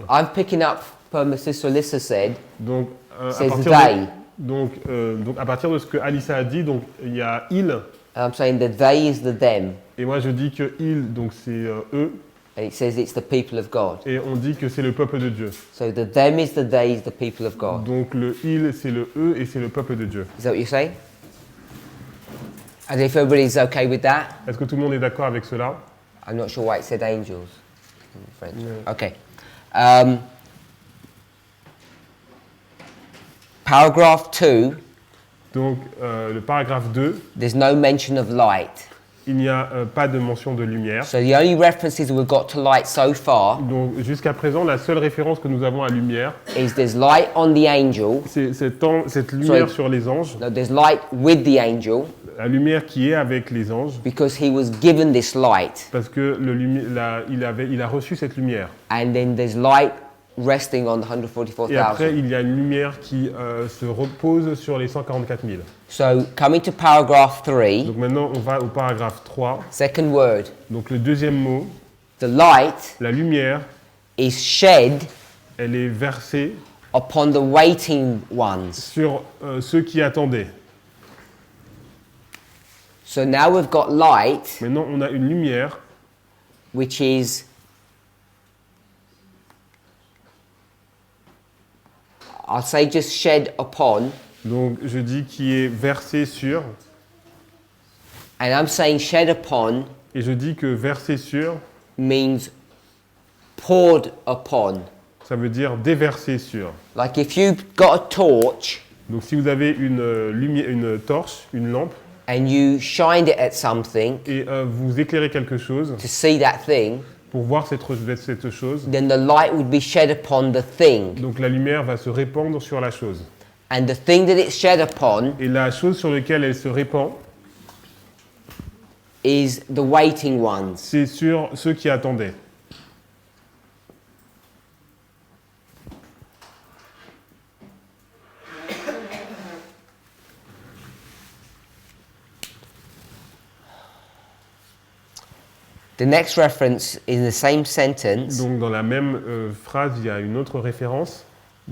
I'm picking up from the sister Alyssa said, Donc, à says partir they. donc, à partir de ce que Alissa a dit, donc il y a il, And I'm saying the they is the them. et moi je dis que il, donc c'est eux, And it says it's the people of God. et on dit que c'est le peuple de Dieu. So the them is the they is the people of God. Donc le il, c'est le eux, et c'est le peuple de Dieu. Is that what you're saying? And if everybody's okay with that, Est-ce que tout le monde est d'accord avec cela? I'm not sure why it said angels in French. Yeah. Okay. Paragraph 2, Donc le paragraphe 2, there's no mention of light. il n'y a pas de mention de lumière. So the only references we've got to light so far Donc jusqu'à présent, la seule référence que nous avons à lumière, is there's light on the angel. c'est cette lumière Sorry. sur les anges, No, there's light with the angel la lumière qui est avec les anges, because he was given this light. parce que il a reçu cette lumière. And then there's light resting on the Et après, 144,000. il y a une lumière qui se repose sur les 144 000. So coming to paragraph 3, Donc maintenant, on va au paragraphe 3. second word, Donc le deuxième mot, the light la lumière, is shed elle est versée upon the waiting ones. sur ceux qui attendaient. So now we've got light, Maintenant, on a une lumière which is I'll say just shed upon, donc je dis qui est versée sur, and I'm saying shed upon et je dis que versée sur, means poured upon. ça veut dire déverser sur. Like if you've got a torch Donc si vous avez une torche, une lampe, and you shined it at something et vous éclairez quelque chose to see that thing, pour voir cette chose, then the light would be shed upon the thing. donc la lumière va se répandre sur la chose. And the thing that it's shed upon Et la chose sur laquelle elle se répand, is the waiting ones. c'est sur ceux qui attendaient. The next reference in the same sentence, Donc dans la même phrase, il y a une autre référence.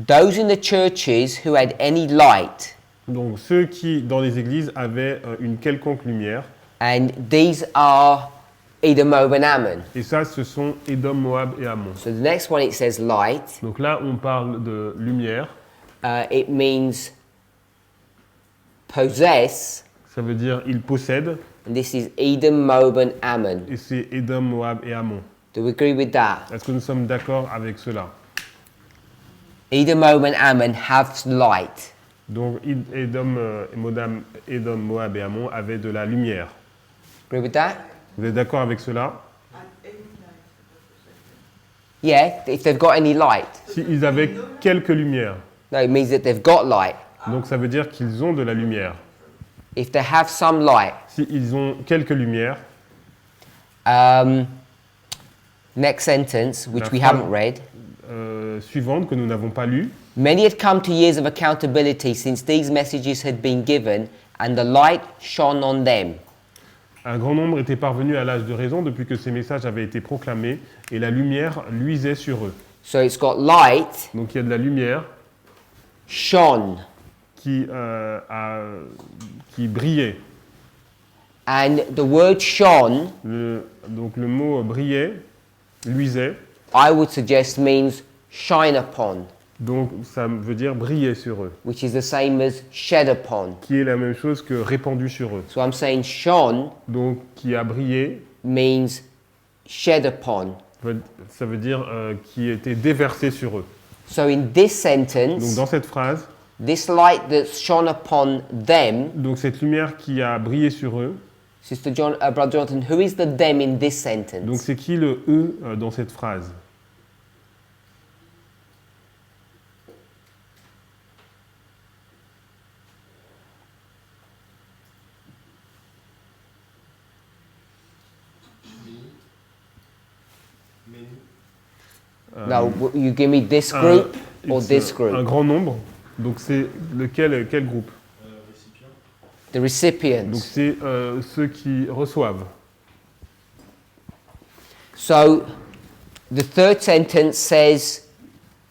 those in the churches who had any light, Donc ceux qui, dans les églises, avaient une quelconque lumière. and these are Edom, Moab, and Ammon. Et ça, ce sont Édom, Moab et Ammon. So the next one it says light. Donc là, on parle de lumière. It means possess, Ça veut dire ils possèdent. and this is Edom, Moab, and Ammon. Et c'est Édom, Moab et Ammon. Do we agree with that? Est-ce que nous sommes d'accord avec cela? Edom, Moab, and Ammon have light. Donc Édom, Moab et Ammon avaient de la lumière. Agree with that? Vous êtes d'accord avec cela? Yeah, if they've got any light. S'ils avaient quelques lumières, No, it means that they've got light. donc ça veut dire qu'ils ont de la lumière. If they have some light. S'ils ont quelques lumières, Next sentence, which La we phrase- haven't read. suivante que nous n'avons pas lue, Many had come to years of accountability since these messages had been given, and the light shone on them. un grand nombre était parvenu à l'âge de raison depuis que ces messages avaient été proclamés et la lumière luisait sur eux. So it's got light, Donc il y a de la lumière shone, qui brillait. and the word shone, Donc le mot brillait, luisait, I would suggest means shine upon, donc ça veut dire briller sur eux, which is the same as shed upon. qui est la même chose que répandu sur eux. So I'm saying shone Donc qui a brillé, means shed upon. ça veut dire qui était déversé sur eux. So in this Donc sentence, dans cette phrase, this light that shone upon them, donc cette lumière qui a brillé sur eux, Brother Jonathan, who is the them in this donc sentence? c'est qui le eux dans cette phrase? No, you give me this group or this Un group? grand nombre. Donc c'est quel groupe? The recipients. Donc c'est ceux qui reçoivent. So the third sentence says,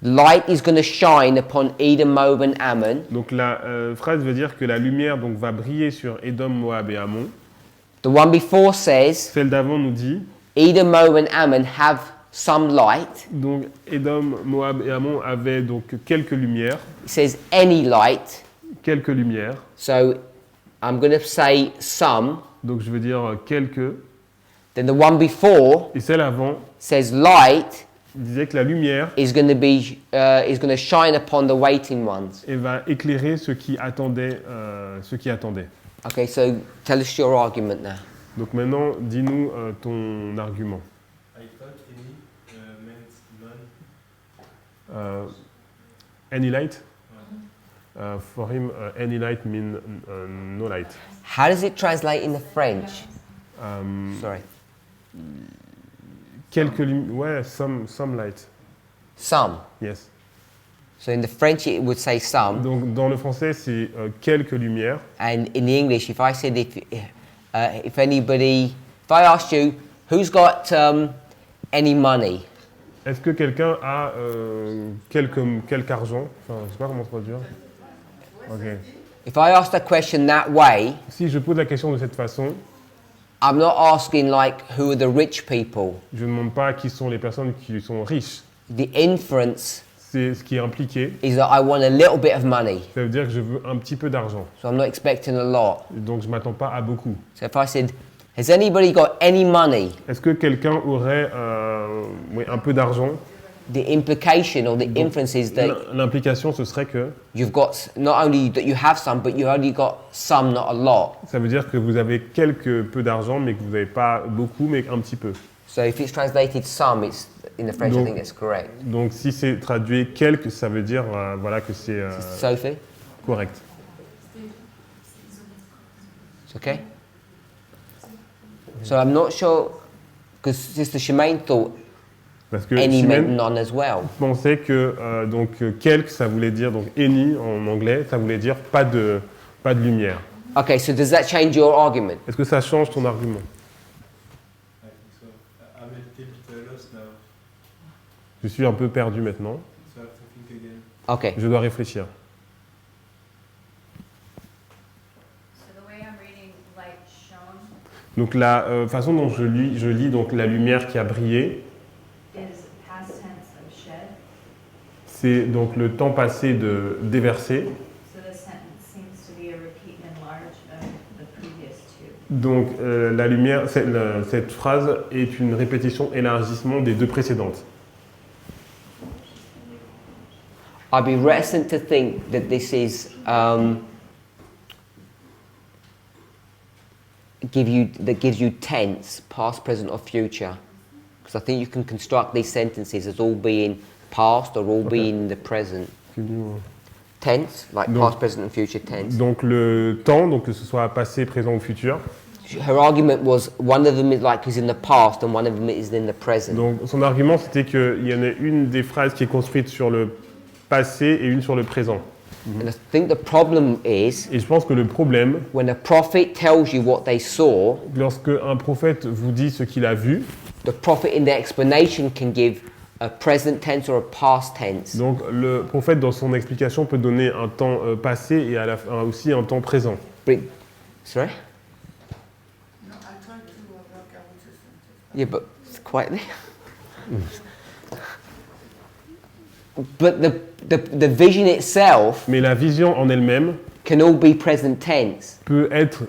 light is going to shine upon Edom, Moab and Ammon. Donc la phrase veut dire que la lumière donc, va briller sur Édom, Moab et Ammon. The one before says, Celle d'avant nous dit, Edom, Moab and Ammon have some light. donc Édom, Moab et Ammon avaient donc quelques lumières. It says any light. Quelques lumières. So I'm going to say some. Donc je veux dire quelques. Then the one before Et celle avant says light disait que la lumière is going to be is going to shine upon the waiting ones. elle va éclairer ceux qui attendaient. Okay, so tell us your argument now. Donc maintenant, dis-nous ton argument. I thought any meant none. Any light? For him, any light means no light. How does it translate in the French? Sorry. Quelques lumières. Ouais, some light. Some. Yes. So in the French it would say some. Donc dans le français, c'est quelques lumières. And in the English, if I said if anybody, if I asked you, who's got any money? Est-ce que quelqu'un a quelque argent? Enfin, je sais pas comment traduire. Ok. If I ask that question that way, Si je pose la question de cette façon, I'm not asking like who are the rich people. je ne demande pas qui sont les personnes qui sont riches. The inference C'est ce qui est impliqué. is that I want a little bit of money. Ça veut dire que je veux un petit peu d'argent. So I'm not expecting a lot. Donc je m'attends pas à beaucoup. So if I said, has anybody got any money? Est-ce que quelqu'un aurait un peu d'argent? The implication or the inference is that L'implication, ce serait que you've got not only that you have some, but you only got some, not a lot. ça veut dire que vous avez quelque peu d'argent, mais que vous n'avez pas beaucoup, mais un petit peu. So if it's translated some, it's in the French. I Donc- think it's correct. Donc si c'est traduit quelque, ça veut dire voilà, que c'est Sophie, correct. it's okay. So I'm not sure because Sister Shemaine thought Parce que any meant Chimène none as well. pensait que quelque, ça voulait dire, donc any en anglais, ça voulait dire pas de lumière. Okay, so does that change your argument? Est-ce que ça change ton argument? I think so. I'm a little bit lost now, Je suis un peu perdu maintenant. so I have to think again. Okay. Je dois réfléchir. So the way I'm reading light shone Donc la façon dont je lis donc la lumière qui a brillé, is past tense of shed. c'est donc le temps passé de déverser. So the sentence seems to be a repeat enlarge of the previous two. Donc la lumière, cette phrase est une répétition élargissement des deux précédentes. I'd be reticent to think that this is gives you tense, past, present, or future, because I think you can construct these sentences as all being past or all being the present. Tense, like Donc- past, present, and future tense. Donc le temps, donc que ce soit passé, présent ou futur. Her argument was one of them is in the past and one of them is in the present. Donc son argument c'était qu'il y en a une des phrases qui est construite sur le passé et une sur le présent. And I think the problem is Et je pense que le problème, when a prophet tells you what they saw, lorsque un prophète vous dit ce qu'il a vu, the prophet in their explanation can give a present tense or a past tense. donc le prophète dans son explication peut donner un temps passé et à la fin aussi un temps présent. Sorry? No, I tried to work out what you said. Yeah, but quietly. But the vision itself Mais la vision en elle-même can all be present tense. peut être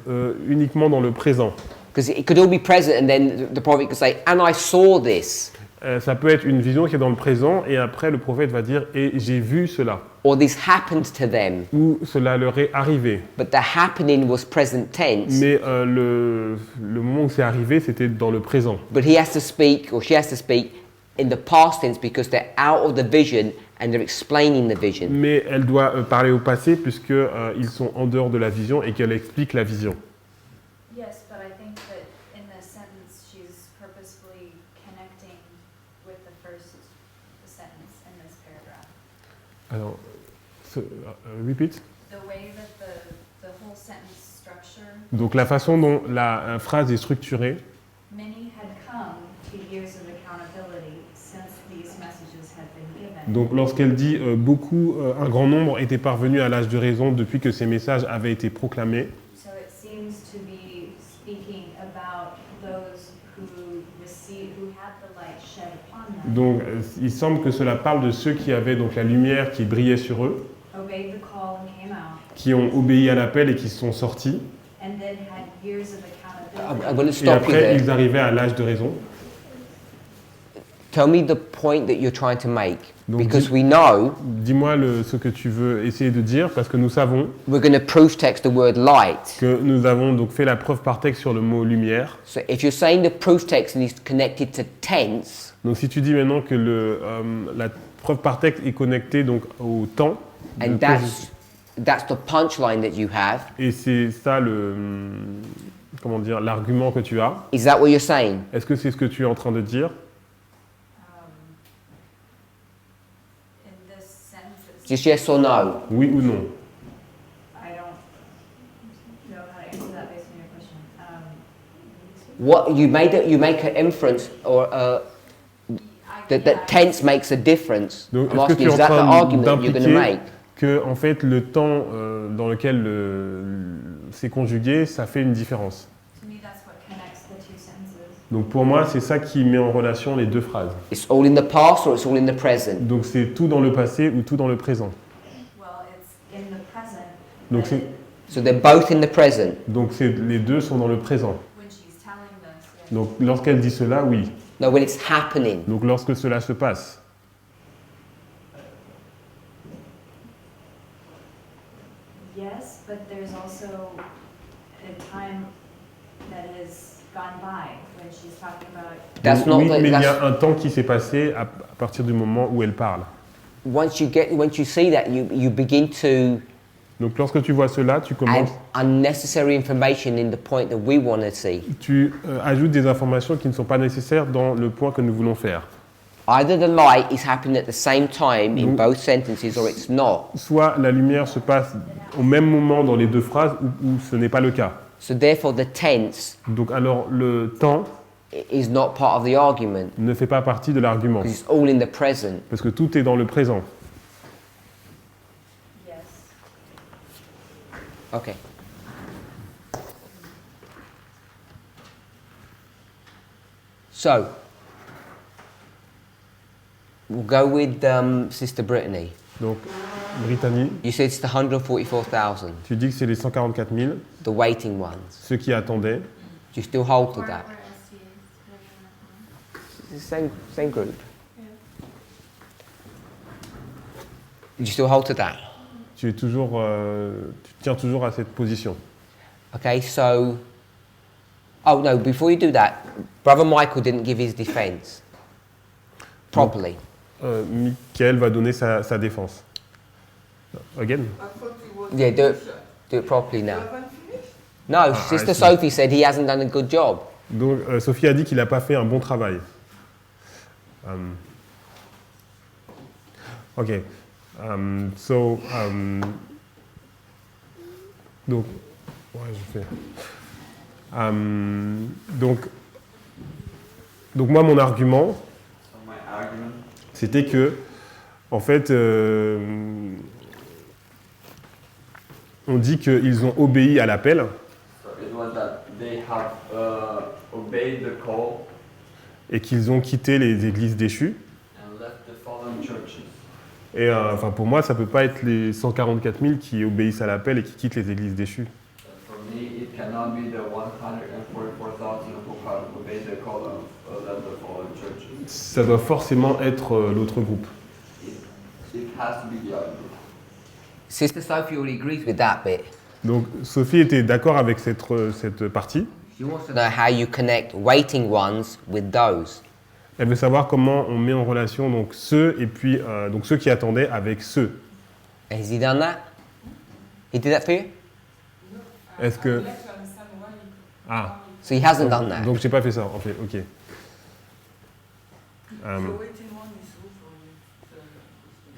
uniquement dans le présent. Because it could all be present and then the prophet could say, and I saw this. Ça peut être une vision qui est dans le présent et après le prophète va dire et j'ai vu cela Or this happened to them. ou cela leur est arrivé. But the happening was present tense. Mais le moment où c'est arrivé c'était dans le présent. But he has to speak, or she has to speak, in the past tense because they're out of the vision and they're explaining the vision. Mais elle doit parler au passé puisque ils sont en dehors de la vision et qu'elle explique la vision. Yes, but I think that in this sentence she's purposefully connecting with the first sentence in this paragraph. Alors, repeat. The way that the whole sentence structure, Donc la façon dont la phrase est structurée, many had come to to years of accountability since these messages had been given. Donc lorsqu'elle dit un grand nombre était parvenu à l'âge de raison depuis que ces messages avaient été proclamés, So it seems to be speaking about those who had the light shed upon them, donc il semble que cela parle de ceux qui avaient donc la lumière qui brillait sur eux, obeyed the call and came out, qui ont obéi à l'appel et qui sont sortis, and then had years of I'm accountability. going to et stop you après there. ils arrivaient à l'âge de raison. Tell me the point that you're trying to make. Donc, Because we know Dis-moi ce que tu veux essayer de dire, parce que nous savons we're going to proof text the word light. que nous avons donc fait la preuve par texte sur le mot lumière. So if you're saying the proof text is connected to tense, Donc si tu dis maintenant que la preuve par texte est connectée donc au temps, and that's the punchline that you have, et c'est ça l'argument que tu as, is that what you're saying? est-ce que c'est ce que tu es en train de dire? In this sentence, Just yes or no? Oui ou non? I don't know how to answer that based on your question. What you make an inference or that tense makes a difference. Donc I'm est-ce que asking, tu es en is that the train argument you're going to make? d'impliquer que en fait le temps dans lequel c'est conjugué, ça fait une différence? To me, that's what connects the two sentences. Donc pour moi, c'est ça qui met en relation les deux phrases. It's all in the past or it's all in the present? Donc c'est tout dans le passé ou tout dans le présent. Well, it's in the present. Donc but c'est So they're both in the present. les deux sont dans le présent. when she's telling this, yes. Donc lorsqu'elle dit cela, oui. No, when it's happening. Donc lorsque cela se passe. Yes, but there's also a time that has gone by when she's talking about. That's Donc, not oui, the, mais il y that's, a un temps qui s'est passé à partir du moment où elle parle. once you see that, you begin to Donc lorsque tu vois cela, tu add commences, unnecessary information in the point that we want to see. tu ajoutes des informations qui ne sont pas nécessaires dans le point que nous voulons faire. Either the light is happening at the same time in Donc- both sentences or it's not. Soit la lumière se passe au même moment dans les deux phrases ou ce n'est pas le cas. So therefore the tense Donc alors le temps is not part of the argument ne fait pas partie de l'argument because it's all in the present. parce que tout est dans le présent. Yes. Okay. So we'll go with Sister Brittany. Donc Brittany, You said it's the 144,000, tu dis que c'est les 144 000, the waiting ones. ceux qui attendaient. Do you still hold to that? Where SCA is. It's the same group. Yeah. Do you still hold to that? Tu tiens toujours à cette position. Okay, so. Oh no, before you do that, Brother Michael didn't give his defense properly. Michael va donner sa défense. Again? I thought you was Yeah, finished. do it properly You now. haven't finished? No, I Sister see. Sophie said he hasn't done a good job. Donc Sophie a dit qu'il n'a pas fait un bon travail. Ok. Donc, ouais, je fais. Donc moi, mon argument, So my argument c'était que, en fait, on dit qu'ils ont obéi à l'appel so it was that they have obeyed the call et qu'ils ont quitté les églises déchues. and left the fallen churches. Et enfin, pour moi, ça peut pas être les 144 000 qui obéissent à l'appel et qui quittent les églises déchues. For me, it cannot be the 144,000 who have obeyed the call of left the fallen churches. Ça doit forcément être l'autre groupe. It has to be the other. Sister Sophie already agrees with that bit. Donc Sophie était d'accord avec cette partie. She wants to know how you connect waiting ones with those. Elle veut savoir comment on met en relation donc ceux et puis donc ceux qui attendaient avec ceux. Has he done that? He did that for you? Est-ce que I'd like to understand why you ah So he hasn't done that. donc j'ai pas fait ça en fait. Ok. The waiting one is who for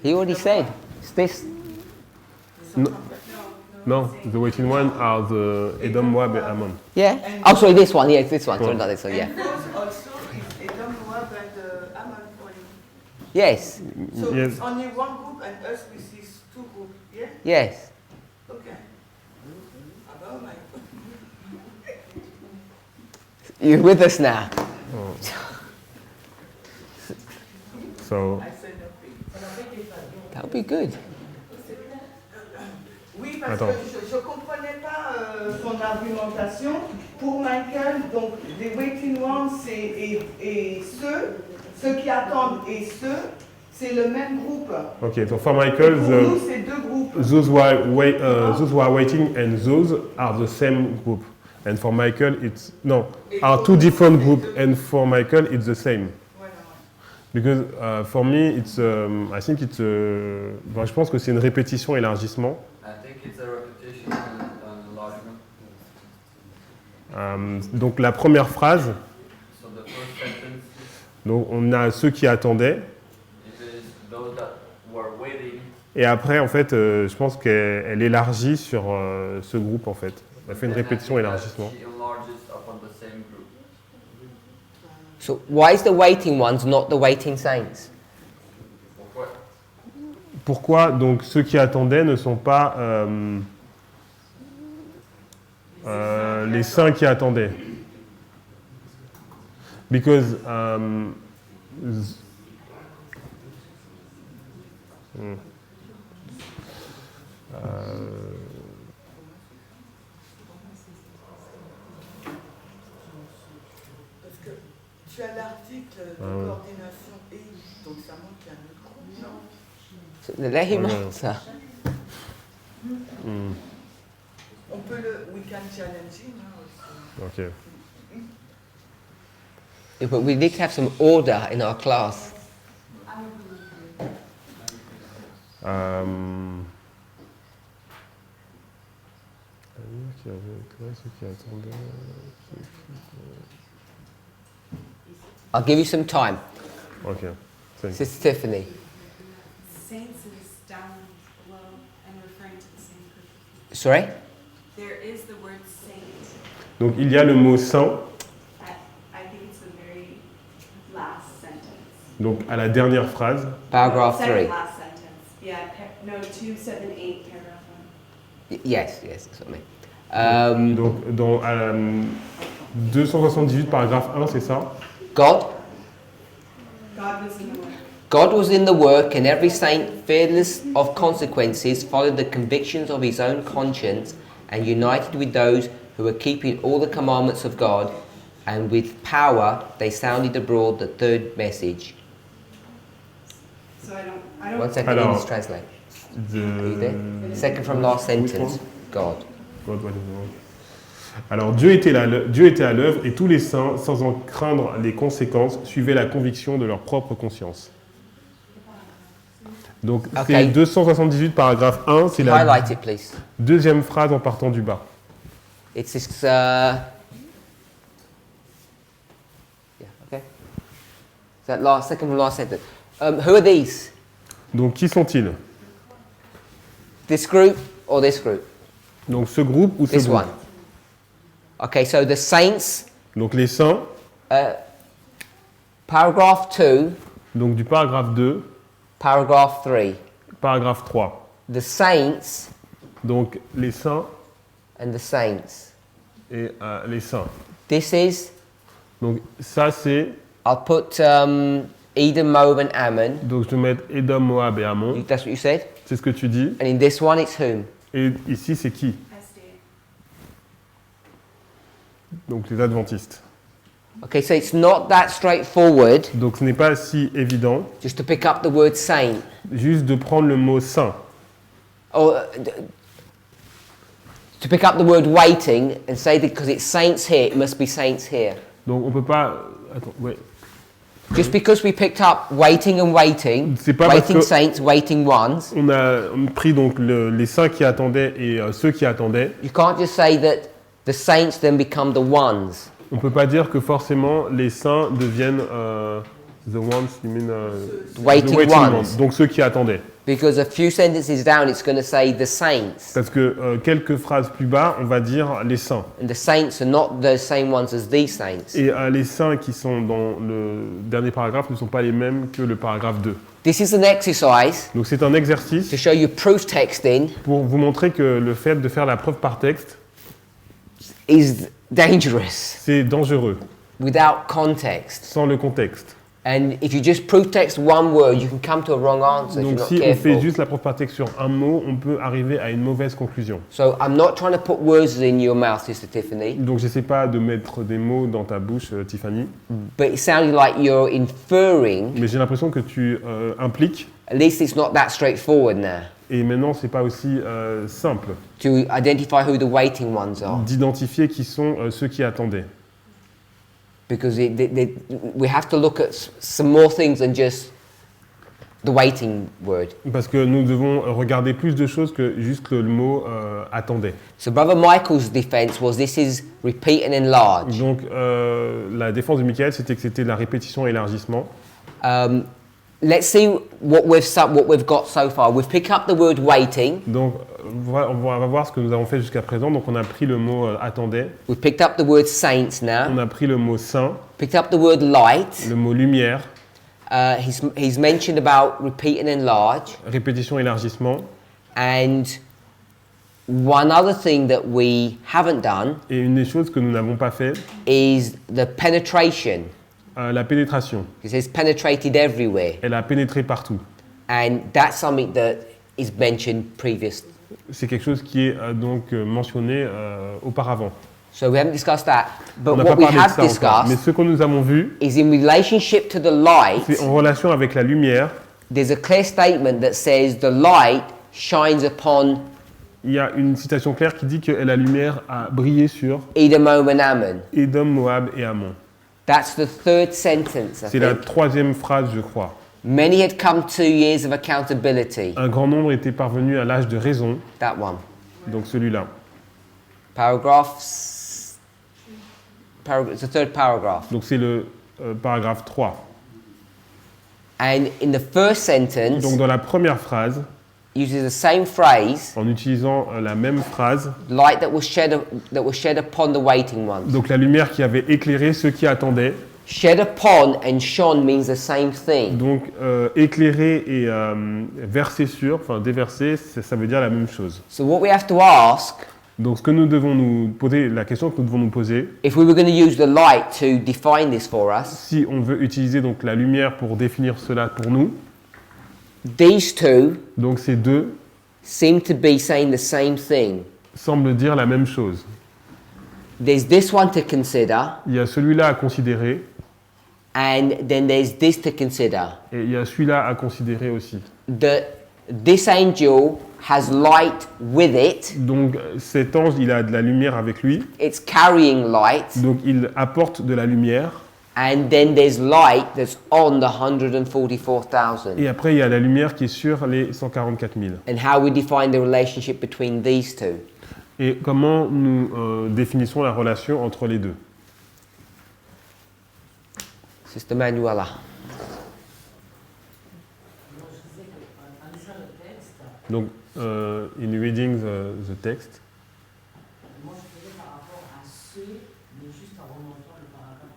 you? He already said. It's this. No, no, the waiting one are the Edom, Moab, and Ammon. Yeah. Oh, sorry, this one. Yes, this one. Sorry, not this one. Yeah. And those also is Edom, Yes, So Yes. it's only one group and us we see two groups, yeah? yes. Okay. About like, You're with us now. So, I said nothing. That would be good. Oui, parce Attends. que je ne comprenais pas son argumentation. Pour Michael, donc les waiting ones et ceux qui attendent et ceux, c'est le même groupe. okay, so for Michael, Pour nous, c'est deux groupes. those who are waiting and those are the same group. And for Michael, it's are two different groups. And for Michael, it's the same. Voilà. Because for me, it's I think it's bon, je pense que c'est une répétition élargissement. I think it's a repetition and enlargement. Donc la première phrase, So the first sentence, donc on a ceux qui attendaient. it is those that were waiting. Et après, en fait, je pense qu'elle élargit sur ce groupe, en fait. Elle fait une And I répétition think that élargissement. She enlarges upon the same group. So why is the waiting ones not the waiting saints? Pourquoi? Pourquoi donc ceux qui attendaient ne sont pas les saints qui attendaient? Because Parce que tu as l'article de coordination et donc ça montre qu'il y a un autre groupe, non? So let him Okay. answer. On peut le weekend challenging aussi. ok. Yeah, but we need to have some order in our class. Ceux qui attendaient. I'll give you some time. Ok. Thank you. Sister Tiffany. Saints is down below and referring to the same group. Sorry? There is the word saint. Donc il y a le mot saint, I think it's the very last sentence. donc à la dernière phrase. Paragraph Second 3. last sentence. Yeah, no, 278, paragraph 1. Yes, that's what I mean. Donc dans 278 paragraphe 1, c'est ça? God God was in the work. was in the work, and every saint, fearless of consequences, followed the convictions of his own conscience, and united with those who were keeping all the commandments of God, and with power they sounded abroad the third message. So I don't. One second, Alors, let's translate. Are you there? Second from last sentence. God. God, what is the word? Alors Dieu était à l'œuvre et tous les saints, sans en craindre les conséquences, suivaient la conviction de leur propre conscience. Donc Ok. c'est 278 paragraphe 1, c'est la Highlight it, please. deuxième phrase en partant du bas. It's this. Yeah. Okay. That last second from last sentence. Who are these? Donc qui sont-ils? This group or this group? Donc ce groupe ou ce This groupe? one. Okay, so the saints, Donc les saints, paragraph 2, donc du paragraphe 2, paragraph 3. paragraphe 3. The saints Donc les saints and the saints. et les saints. This is, Donc ça c'est, I'll put Edom, Moab and Ammon. donc je vais mettre Édom, Moab et Ammon. That's what you said? C'est ce que tu dis. And in this one, it's whom? Et ici c'est qui? Donc les adventistes. Okay, so it's not that straightforward Donc ce n'est pas si évident just to pick up the word saint. juste de prendre le mot saint. Or to pick up the word waiting and say that because it's saints here, it must be saints here. Donc on peut pas. Attends, ouais. Just because we picked up waiting and waiting, C'est pas parce waiting que- saints, waiting ones, On a pris donc les saints qui attendaient et ceux qui attendaient. you can't just say that the saints then become the ones. On peut pas dire que forcément les saints deviennent the ones, you mean, Waiting ones. donc ceux qui attendaient. Because a few sentences down, it's going to say the saints. Parce que quelques phrases plus bas, on va dire les saints. And the saints are not the same ones as these saints. Et les saints qui sont dans le dernier paragraphe ne sont pas les mêmes que le paragraphe 2. This is an exercise Donc c'est un exercice to show you proof texting pour vous montrer que le fait de faire la preuve par texte, is dangerous c'est dangereux, without context. sans le contexte. And if you just proof text one word, you can come to a wrong answer if you're Donc not si on fait careful. juste la preuve par texte sur un mot, on peut arriver à une mauvaise conclusion. So I'm not trying to put words in your mouth, Sister Tiffany, Donc j'essaie pas de mettre des mots dans ta bouche, Tiffany, but it sounded like you're inferring. mais j'ai l'impression que tu impliques, At least it's not that straightforward now et maintenant c'est pas aussi simple to identify who the waiting ones are, d'identifier qui sont ceux qui attendaient. because we have to look at some more things than just the waiting word. Parce que nous devons regarder plus de choses que juste le mot attendait. So Brother Michael's defense was this is repeat and enlarge. Donc la défense de Michael, c'était que c'était la répétition et élargissement. Let's see what we've got so far. We've picked up the word waiting. Donc on va voir ce que nous avons fait jusqu'à présent. Donc on a pris le mot attendait, We've picked up the word saints now. on a pris le mot saint, Picked up the word light. le mot lumière, He's mentioned about repeat and enlarge. répétition, élargissement. And one other thing that we haven't done Et une des choses que nous n'avons pas fait, is the penetration. la pénétration. It says penetrated everywhere. Elle a pénétré partout. And that's something that is mentioned previous. C'est quelque chose qui est donc mentionné auparavant. So we haven't discussed that. On But n'a what pas we parlé de have ça encore. Mais discussed ce que nous avons vu, is in relationship to the light, c'est en relation avec la lumière. there's a clear statement that says the light shines upon Il y a une citation claire qui dit que la lumière a brillé sur Edom and Ammon. Édom, Moab et Ammon. That's the third sentence, I C'est la think. troisième phrase, je crois. Many had come to years of accountability. Un grand nombre était parvenu à l'âge de raison, That one. donc celui-là. It's the third paragraph. Donc c'est le paragraphe 3. And in the first sentence, Donc dans la première phrase, uses the same phrase, en utilisant la même phrase, light that was shed upon the waiting ones. donc la lumière qui avait éclairé ceux qui attendaient. Shed upon and shone means the same thing. Donc éclairé et versé sur, enfin déversé, ça veut dire la même chose. So what we have to ask, Donc ce que nous devons nous poser, la question que nous devons nous poser, if we were going to use the light to define this for us, si on veut utiliser donc la lumière pour définir cela pour nous, these two donc ces deux seem to be saying the same thing. semblent dire la même chose. There's this one to consider, Il y a celui-là à considérer and then there's this to consider. et il y a celui-là à considérer aussi. This angel has light with it. Donc cet ange, il a de la lumière avec lui, It's carrying light. donc il apporte de la lumière. And then there's light that's on the 144,000. Et après, il y a la lumière qui est sur les 144 000. And how we define the relationship between these two. Et comment nous définissons la relation entre les deux? Sister Manuela. Donc, in reading the text, Moi, je faisais par rapport à ceux, mais juste en remontant le paragraphe.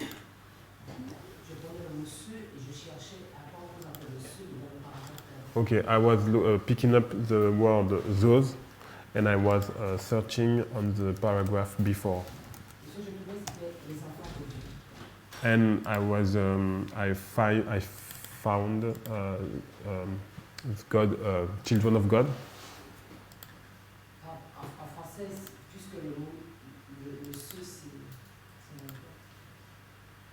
Je prenais le mot ceux et je cherchais à quoi on appelle le ceux dans le paragraphe. okay, I was picking up the word those, and I was searching on the paragraph before. Ce que je trouvais, c'était les enfants de Dieu. And I was, I found God, children of God. En français, puisque le mot, le ceux, c'est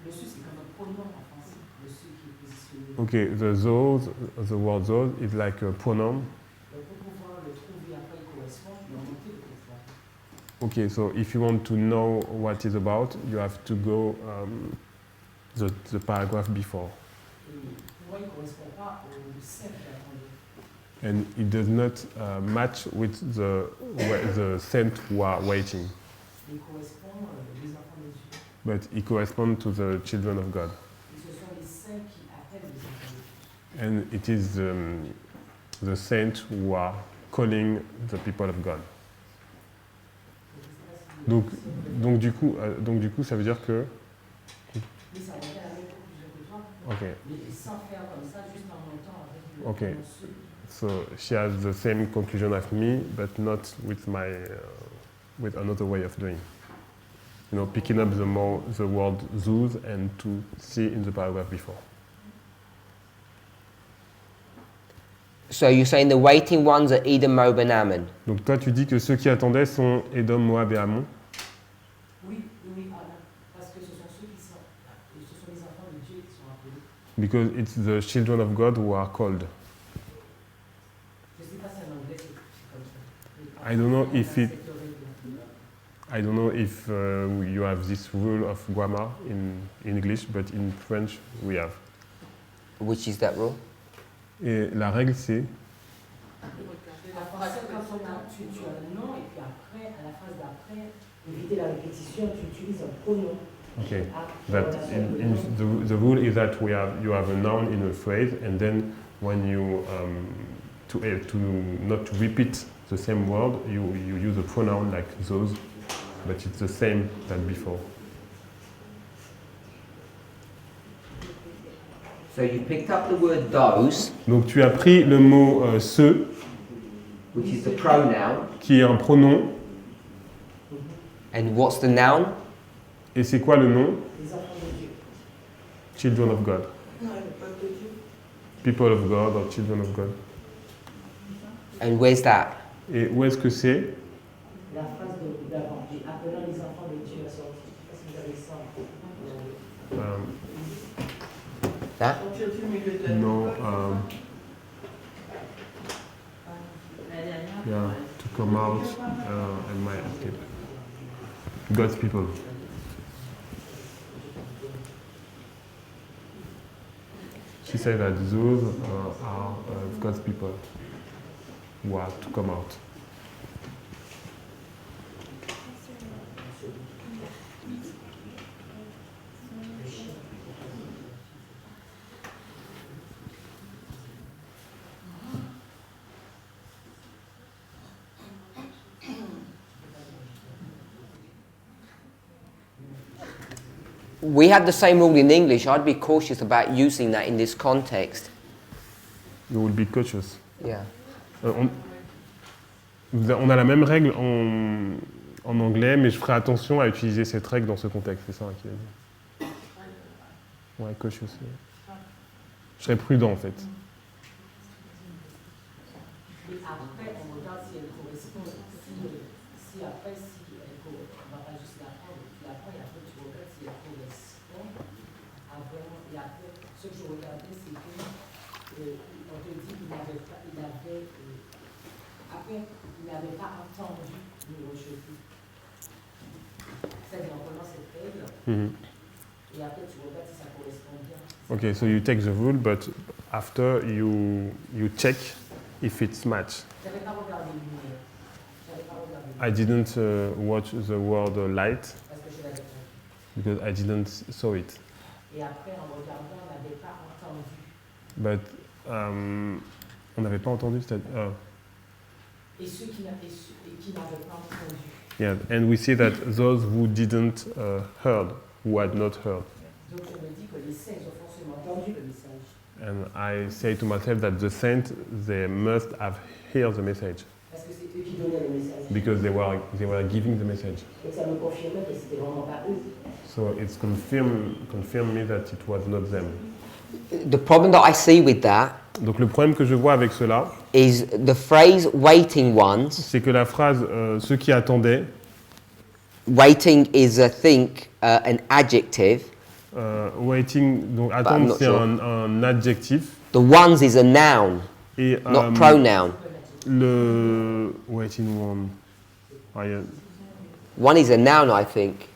le ceux, c'est comme un pronom en français, le ceux qui est positionné. Okay, the word those is like a pronoun. Donc, pour pouvoir le trouver après, il correspond, je vais remonter le texte. Okay, so if you want to know what it's about, you have to go the paragraph before. Et pour moi, il ne correspond pas au cercle attendu. And it does not match with the saint who are waiting, Il correspond aux enfants de Dieu. but it corresponds to the children of God. Et ce sont les saints qui appellent les enfants de Dieu. And it is the saints who are calling the people of God. Donc du coup, ça veut dire que... Mais ça revient à la même conclusion que toi. Ok. Mais sans faire comme ça, juste en montant avec le Okay. pronom ceux. So she has the same conclusion as me, but not with with another way of doing. You know, picking up the word those and to see in the paragraph before. So you're saying the waiting ones are Edom, Moab, and Ammon. Donc toi, tu dis que ceux qui attendaient sont Édom, Moab et Ammon. Oui, Anna, parce que ce sont ceux qui sont, ce sont les enfants de Dieu qui sont appelés. Because it's the children of God who are called. Je ne sais pas si en anglais c'est comme ça. I don't know if you have this rule of grammar in English, but in French we have. Which is that rule? Et la règle c'est La phrase, quand tu as le nom, et puis après, à la phrase d'après, éviter la répétition, tu utilises un pronom. okay. That the rule is that you have a noun in a phrase, and then when you to not to repeat the same word, you use a pronoun like those, but it's the same than before. So you picked up the word those, Donc tu as pris le mot ceux, which is the pronoun, qui est un pronom, and what's the noun? et c'est quoi le nom? Les enfants de Dieu. Children of God. Non, le peuple de Dieu. People of God or children of God. And where's that? Et où est-ce que c'est? La phrase d'avant, appelant les enfants de Dieu à sortir. Je ne sais pas si vous avez ça. That? Sortir du milieu de No, yeah, to come out and my escape. God's people. She said that those are God's people who are to come out. We have the same rule in English. I'd be cautious about using that in this context. You will be cautious. Yeah. On a la même règle en anglais, mais je ferai attention à utiliser cette règle dans ce contexte. C'est ça qu'il a dit. Ouais, cautious. Je serai prudent en fait. Et après, on regarde si elle correspond, si après, si elle correspond, on va pas juste l'apprendre, puis après, et après tu regardes si elle correspond à vraiment, et après, ce que je regardais, c'est que, on te dit qu'il n'avait pas, après, il n'avait pas entendu nous rejeter. C'est-à-dire, on prononce cette règle, et après, tu regardes si ça correspond bien. Okay, so you take the rule, but after you check if it's match. J'avais pas regardé lumière. J'avais pas regardé. I didn't watch the word light Parce que je l'avais pas vu. because I didn't saw it. Et après, en regardant, on n'avait pas entendu. But on n'avait pas entendu, Et ceux qui n'avaient pas entendu. yeah, and we see that those who didn't heard, who had not heard. Donc je me dis que les saints ont forcément entendu le message. And I say to myself that the saints, they must have heard the message Parce que c'est eux qui donnaient le message. because they were giving the message. Donc ça me confirmait que c'était vraiment pas eux. So it's confirmed me that it was not them. The problem that I see with that Donc le problème que je vois avec cela, is the phrase waiting ones. c'est que la phrase ceux qui attendaient, Waiting is, I think, an adjective. waiting, donc I'm attendre not c'est sure. un adjectif The ones is a noun, et not pronoun. le waiting one, One is a noun, I think.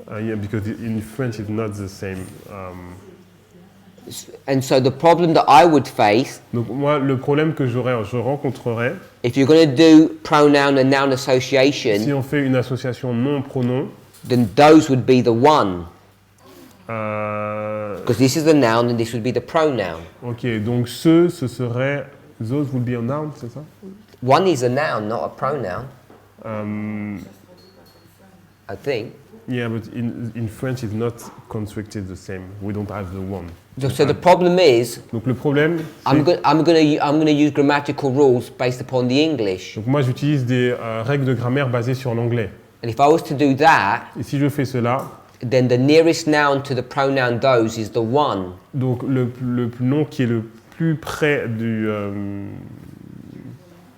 yeah, because in French it's not the same. And so the problem that I would face, Donc moi le problème que je rencontrerais if you're going to do pronoun and noun si association, on fait une association nom-pronom, then those would be the one. euh, Because this is the noun and this would be the pronoun. ok, donc ce serait Those will be a noun, c'est ça? One is a noun, not a pronoun, Um, I think. yeah, but in French it's not constructed the same. We don't have the one. So the problem is, Donc le problème, I'm c'est... going to use grammatical rules based upon the English. Donc moi j'utilise des règles de grammaire basées sur l'anglais. And if I was to do that, Et si je fais cela, then the nearest noun to the pronoun those is the one. donc le nom qui est le plus près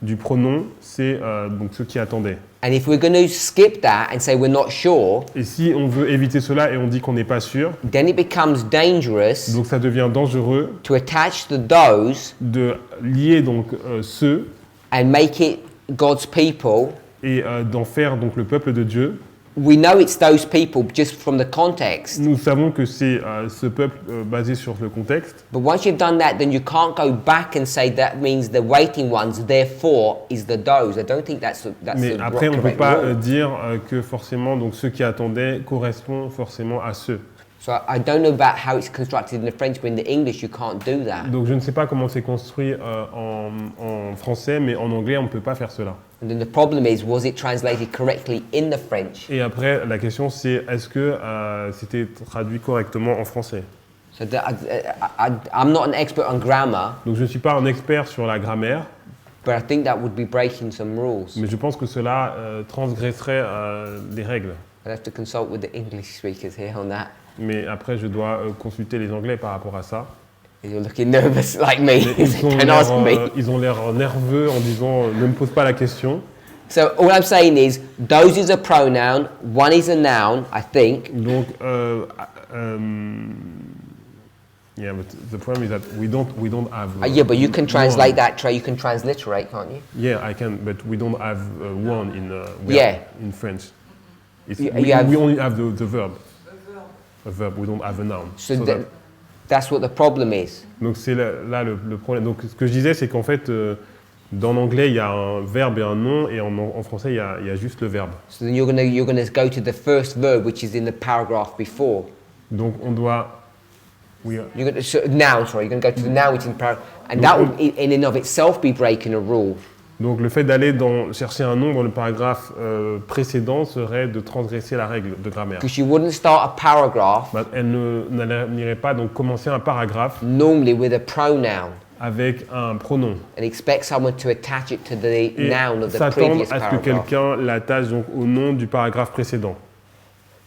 du pronom, c'est donc ceux qui attendaient. And if we're going to skip that and say we're not sure, Et si on veut éviter cela et on dit qu'on n'est pas sûr, then it becomes dangerous donc ça devient dangereux to attach the those de lier donc ceux and make it God's people. et d'en faire donc le peuple de Dieu. We know it's those people just from the context. Nous savons que c'est ce peuple basé sur le contexte. But once you've done that, then you can't go back and say that means the waiting ones, therefore, is the those. I don't think that's Mais the après, on ne peut correct pas rule. dire que forcément donc ceux qui attendaient correspond forcément à ceux. So I don't know about how it's constructed in the French, but in the English, you can't do that. Donc je ne sais pas comment c'est construit en français, mais en anglais, on ne peut pas faire cela. And then the problem is, was it translated correctly in the French? Et après, la question c'est est-ce que c'était traduit correctement en français? So I'm not an expert on grammar, Donc je ne suis pas un expert sur la grammaire, but I think that would be breaking some rules. mais je pense que cela transgresserait des règles. I'd have to consult with the English speakers here on that. Mais après, je dois consulter les Anglais par rapport à ça. You're looking nervous like me. Mais Don't ask me. ils ont l'air nerveux en disant ne me pose pas la question. So all I'm saying is, those is a pronoun, one is a noun, I think. Donc, yeah, but the problem is that we don't have. Yeah, but you can translate one. that. You can transliterate, can't you? Yeah, I can, but we don't have one in French. You We have- only have the verb. A verb. We don't have a noun. So So that's what the problem is. donc c'est là le problème. Donc ce que je disais, c'est qu'en fait, dans l'anglais, il y a un verbe et un nom, et en français, il y a juste le verbe. So then you're gonna go to the first verb, which is in the paragraph before. Donc on doit. You're gonna noun. Sorry, you're gonna go to the noun, which is in paragraph, and that would, in and of itself, be breaking a rule. Donc le fait d'aller chercher un nom dans le paragraphe précédent serait de transgresser la règle de grammaire. Because you wouldn't start a paragraph Bah, elle n'irait pas donc commencer un paragraphe normally with a pronoun avec un pronom and expect someone to attach it to the et noun of the s'attendre previous à ce que paragraph. quelqu'un l'attache donc au nom du paragraphe précédent.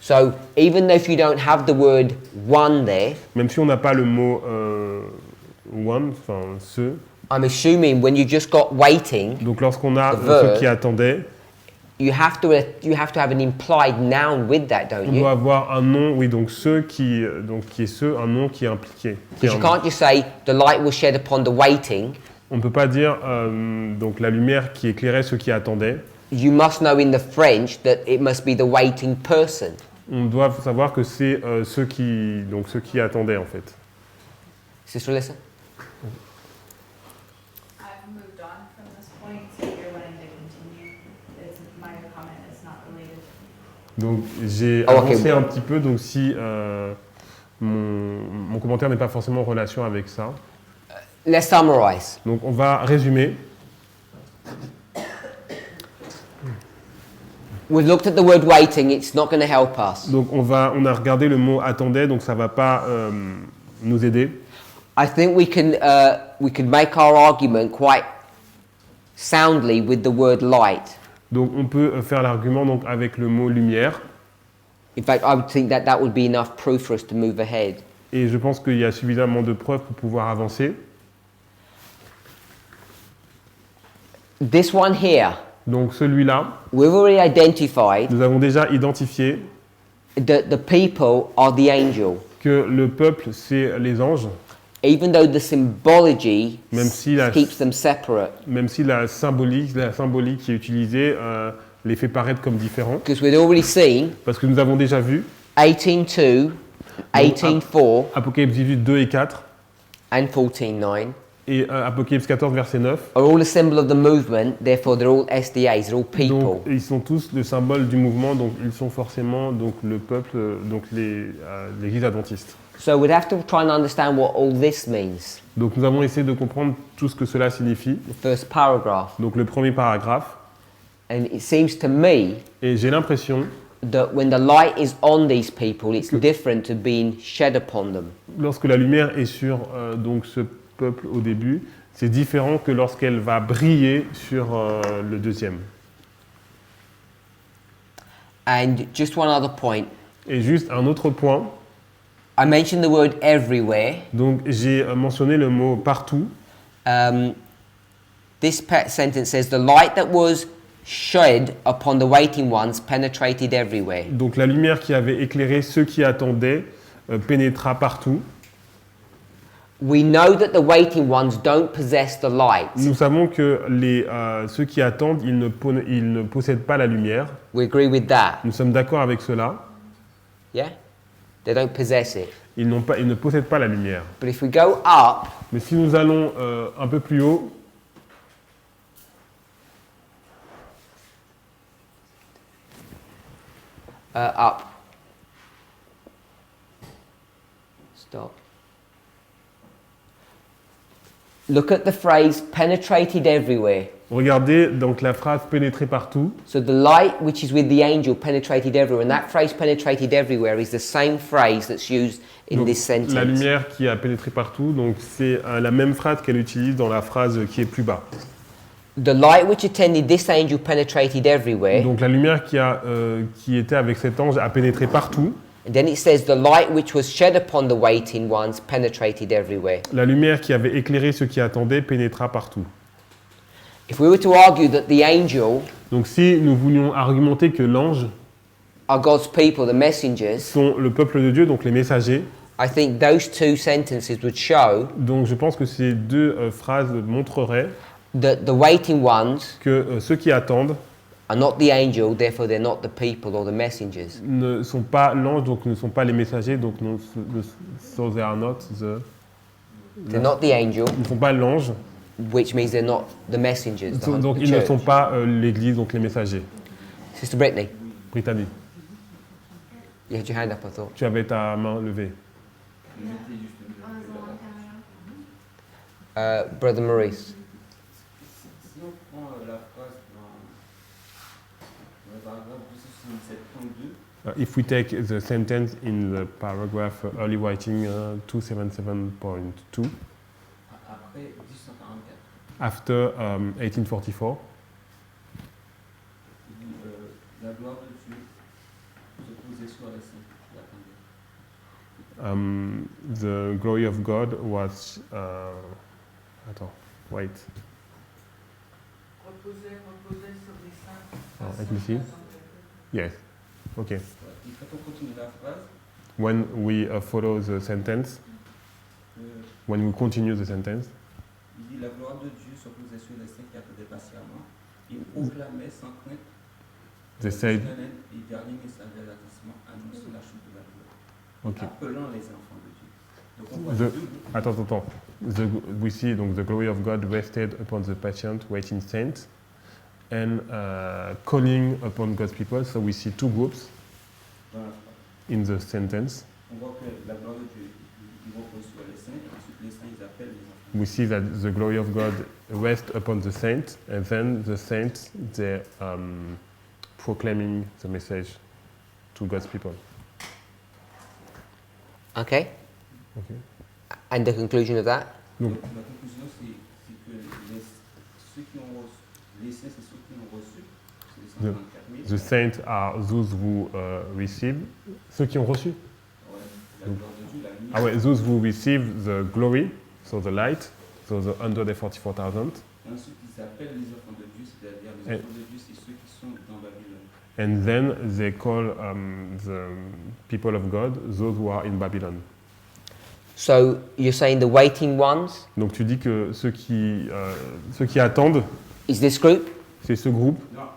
So even though if you don't have the word one there, Même si on n'a pas le mot one, enfin ceux. I'm assuming when you just got waiting, Donc lorsqu'on a The verb. ceux qui attendaient, you have to have an implied noun with that, don't on you? doit avoir un nom, oui, donc ceux qui est ceux, un nom qui est impliqué. qui est Because you un nom. can't just say the light was shed upon the waiting. On ne peut pas dire donc la lumière qui éclairait ceux qui attendaient. You must know in the French that it must be the waiting person. On doit savoir que c'est ceux qui attendaient en fait. Sister Alyssa? I've moved on from this point, so if you're wanting to continue, my comment is not related. Donc j'ai Ah, ok. avancé un petit peu, donc si mon commentaire n'est pas forcément en relation avec ça. Let's summarize. Donc on va résumer. We've looked at the word waiting, it's not going to help us. Donc on a regardé le mot attendait, donc ça va pas nous aider. I think we can make our argument quite soundly with the word light. Donc on peut faire l'argument donc avec le mot lumière. In fact, I would think that that would be enough proof for us to move ahead. Et je pense qu'il y a suffisamment de preuves pour pouvoir avancer. This one here, Donc celui-là, we've already identified nous avons déjà identifié that the people are the angel. que le peuple, c'est les anges, Even though the symbology Même si la- keeps them separate. même si la symbolique qui est utilisée les fait paraître comme différents. Because we'd already seen Parce que nous avons déjà vu 18:2, 18:4, Apocalypse 18, 2 et 4 and 14:9 et Apocalypse 14, verset 9. are all a symbol of the movement, therefore they're all SDAs, they're all people. Donc, ils sont tous le symbole du mouvement, donc ils sont forcément donc, le peuple, donc l'Église adventiste. So we'd have to try and understand what all this means. Donc nous avons essayé de comprendre tout ce que cela signifie. The first paragraph. Donc le premier paragraphe. And it seems to me Et j'ai l'impression that when the light is on these people, it's different to being shed upon them. lorsque la lumière est sur donc ce peuple au début, c'est différent que lorsqu'elle va briller sur le deuxième. And just one other point. Et juste un autre point. I mentioned the word everywhere. Donc j'ai mentionné le mot partout. This sentence says the light that was shed upon the waiting ones penetrated everywhere. Donc la lumière qui avait éclairé ceux qui attendaient pénétra partout. We know that the waiting ones don't possess the light. Nous savons que ceux qui attendent, ils ne possèdent pas la lumière. We agree with that. Nous sommes d'accord avec cela. Yeah? They don't possess it. Ils ne possèdent pas la lumière. But if we go up, Mais si nous allons un peu plus haut, up. Stop. Look at the phrase penetrated everywhere. regardez donc la phrase pénétrer partout. So the light which is with the angel penetrated everywhere, and that phrase penetrated everywhere is the same phrase that's used in Donc, this sentence. la lumière qui a pénétré partout, donc c'est la même phrase qu'elle utilise dans la phrase qui est plus bas. The light which attended this angel penetrated everywhere. Donc la lumière qui était avec cet ange a pénétré partout. And then it says the light which was shed upon the waiting ones penetrated everywhere. La lumière qui avait éclairé ceux qui attendaient pénétra partout. If we were to argue that the angel Donc si nous voulions argumenter que l'ange are God's people, the messengers, sont le peuple de Dieu, donc les messagers, I think those two sentences would show donc je pense que ces deux phrases montreraient that the waiting ones que ceux qui attendent are not the angel, therefore they're not the people or the messengers. ne sont pas l'ange, donc ne sont pas les messagers, donc so they are not They're not the angel, ils ne sont pas l'ange, which means they're not the messengers. donc the ils ne church. sont pas l'église, donc les messagers. Sister Brittany, Brittany, you had your hand up, I thought. tu avais ta main levée. Brother Maurice. Si on prend la phrase dans le paragraphe 277.2, If we take the sentence in the paragraph early writing 277.2, après 1844, after 1844, il dit la gloire de Dieu se posait sur les saints qui attendaient. the glory of God was. Attends, wait. Reposer sur les saints. Let me see. Yes. Okay. Et quand on continue la phrase, When we follow the sentence, when we continue the sentence, il dit la gloire de Dieu se posait sur les saints qui attendaient patiemment et proclamait sans crainte they said. et dernier message d'avertissement annonce la chute de la gloire, Okay. appelant les enfants de Dieu. Donc on voit The, deux groupes. attends. We see donc the glory of God rested upon the patient waiting saints and calling upon God's people. So we see two groups Dans la phrase. in the sentence. On voit que la gloire de Dieu, il repose sur les saints, et ensuite les saints, ils appellent les enfants. We see that the glory of God rests upon the saints, and then the saints they proclaiming the message to God's people. Okay? Okay. And the conclusion of that? Donc, La conclusion, c'est que ceux qui ont reçu, les saints, c'est ceux qui ont reçu, c'est les 134 000. the saints are those who receive, ceux qui ont reçu. Ouais, la gloire de Dieu, la lumière. Ah ouais, those who receive the glory, so the light, so the 144,000. Et ensuite, ils appellent les enfants de Dieu, c'est-à-dire les enfants de Dieu, c'est ceux qui sont dans Babylone. And then they call the people of God those who are in Babylon. So you're saying the waiting ones Donc tu dis que ceux qui attendent, is this group? c'est ce groupe. Non.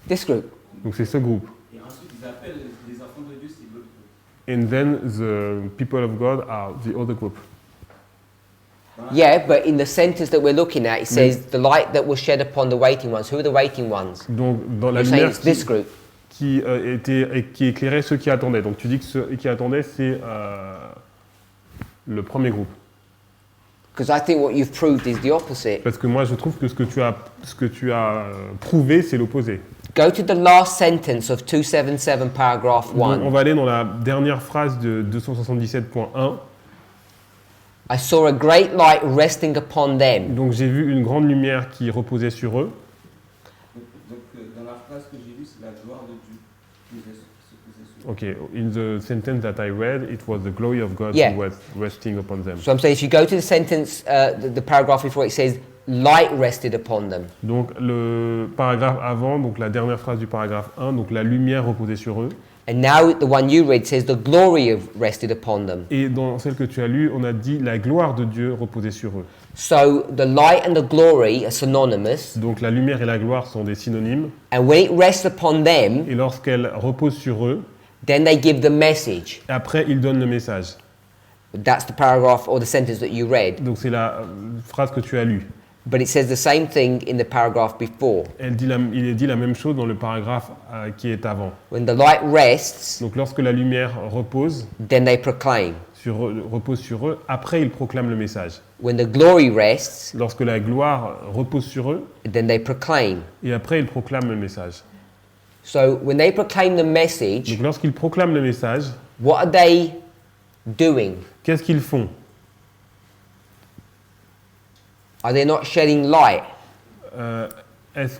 This group. Donc c'est ce groupe. Et ensuite, ils appellent les enfants de Dieu, c'est l'autre groupe. And then the people of God are the other group. Yeah, but in the sentence that we're looking at, it says the light that was shed upon the waiting ones. Who are the waiting ones? Donc dans la You're saying lumière it's this group. qui éclairait ceux qui attendaient. Donc tu dis que ceux qui attendaient, c'est Le premier groupe. Because I think what you've proved is the opposite. Parce que moi, je trouve que ce que tu as prouvé, c'est l'opposé. Go to the last sentence of 277 paragraph Donc, on 1. va aller dans la dernière phrase de 277.1. I saw a great light resting upon them. Donc j'ai vu une grande lumière qui reposait sur eux. Donc, dans la phrase que j'ai lue, c'est la gloire de Dieu qui se posait sur eux. Okay, in the sentence that I read, it was the glory of God Yeah. who was resting upon them. So I'm saying if you go to the sentence, the paragraph before, it says light rested upon them. Donc le paragraphe avant, donc la dernière phrase du paragraphe 1, donc la lumière reposait sur eux. And now the one you read says the glory of rested upon them. Et dans celle que tu as lue, on a dit la gloire de Dieu reposait sur eux. So the light and the glory are synonymous. Donc la lumière et la gloire sont des synonymes. And when it rests upon them, Et lorsqu'elle repose sur eux, then they give the message. après ils donnent le message. That's the paragraph or the sentence that you read. Donc c'est la phrase que tu as lue. But it says the same thing in the paragraph before. Il est dit la même chose dans le paragraphe qui est avant. When the light rests, Donc lorsque la lumière repose then they proclaim. repose sur eux, après ils proclament le message. When the glory rests, Lorsque la gloire repose sur eux, then they proclaim. et après ils proclament le message. So when they proclaim the message, Donc lorsqu'ils proclament le message, what are they doing? qu'est-ce qu'ils font? Are they not shedding light? Est-ce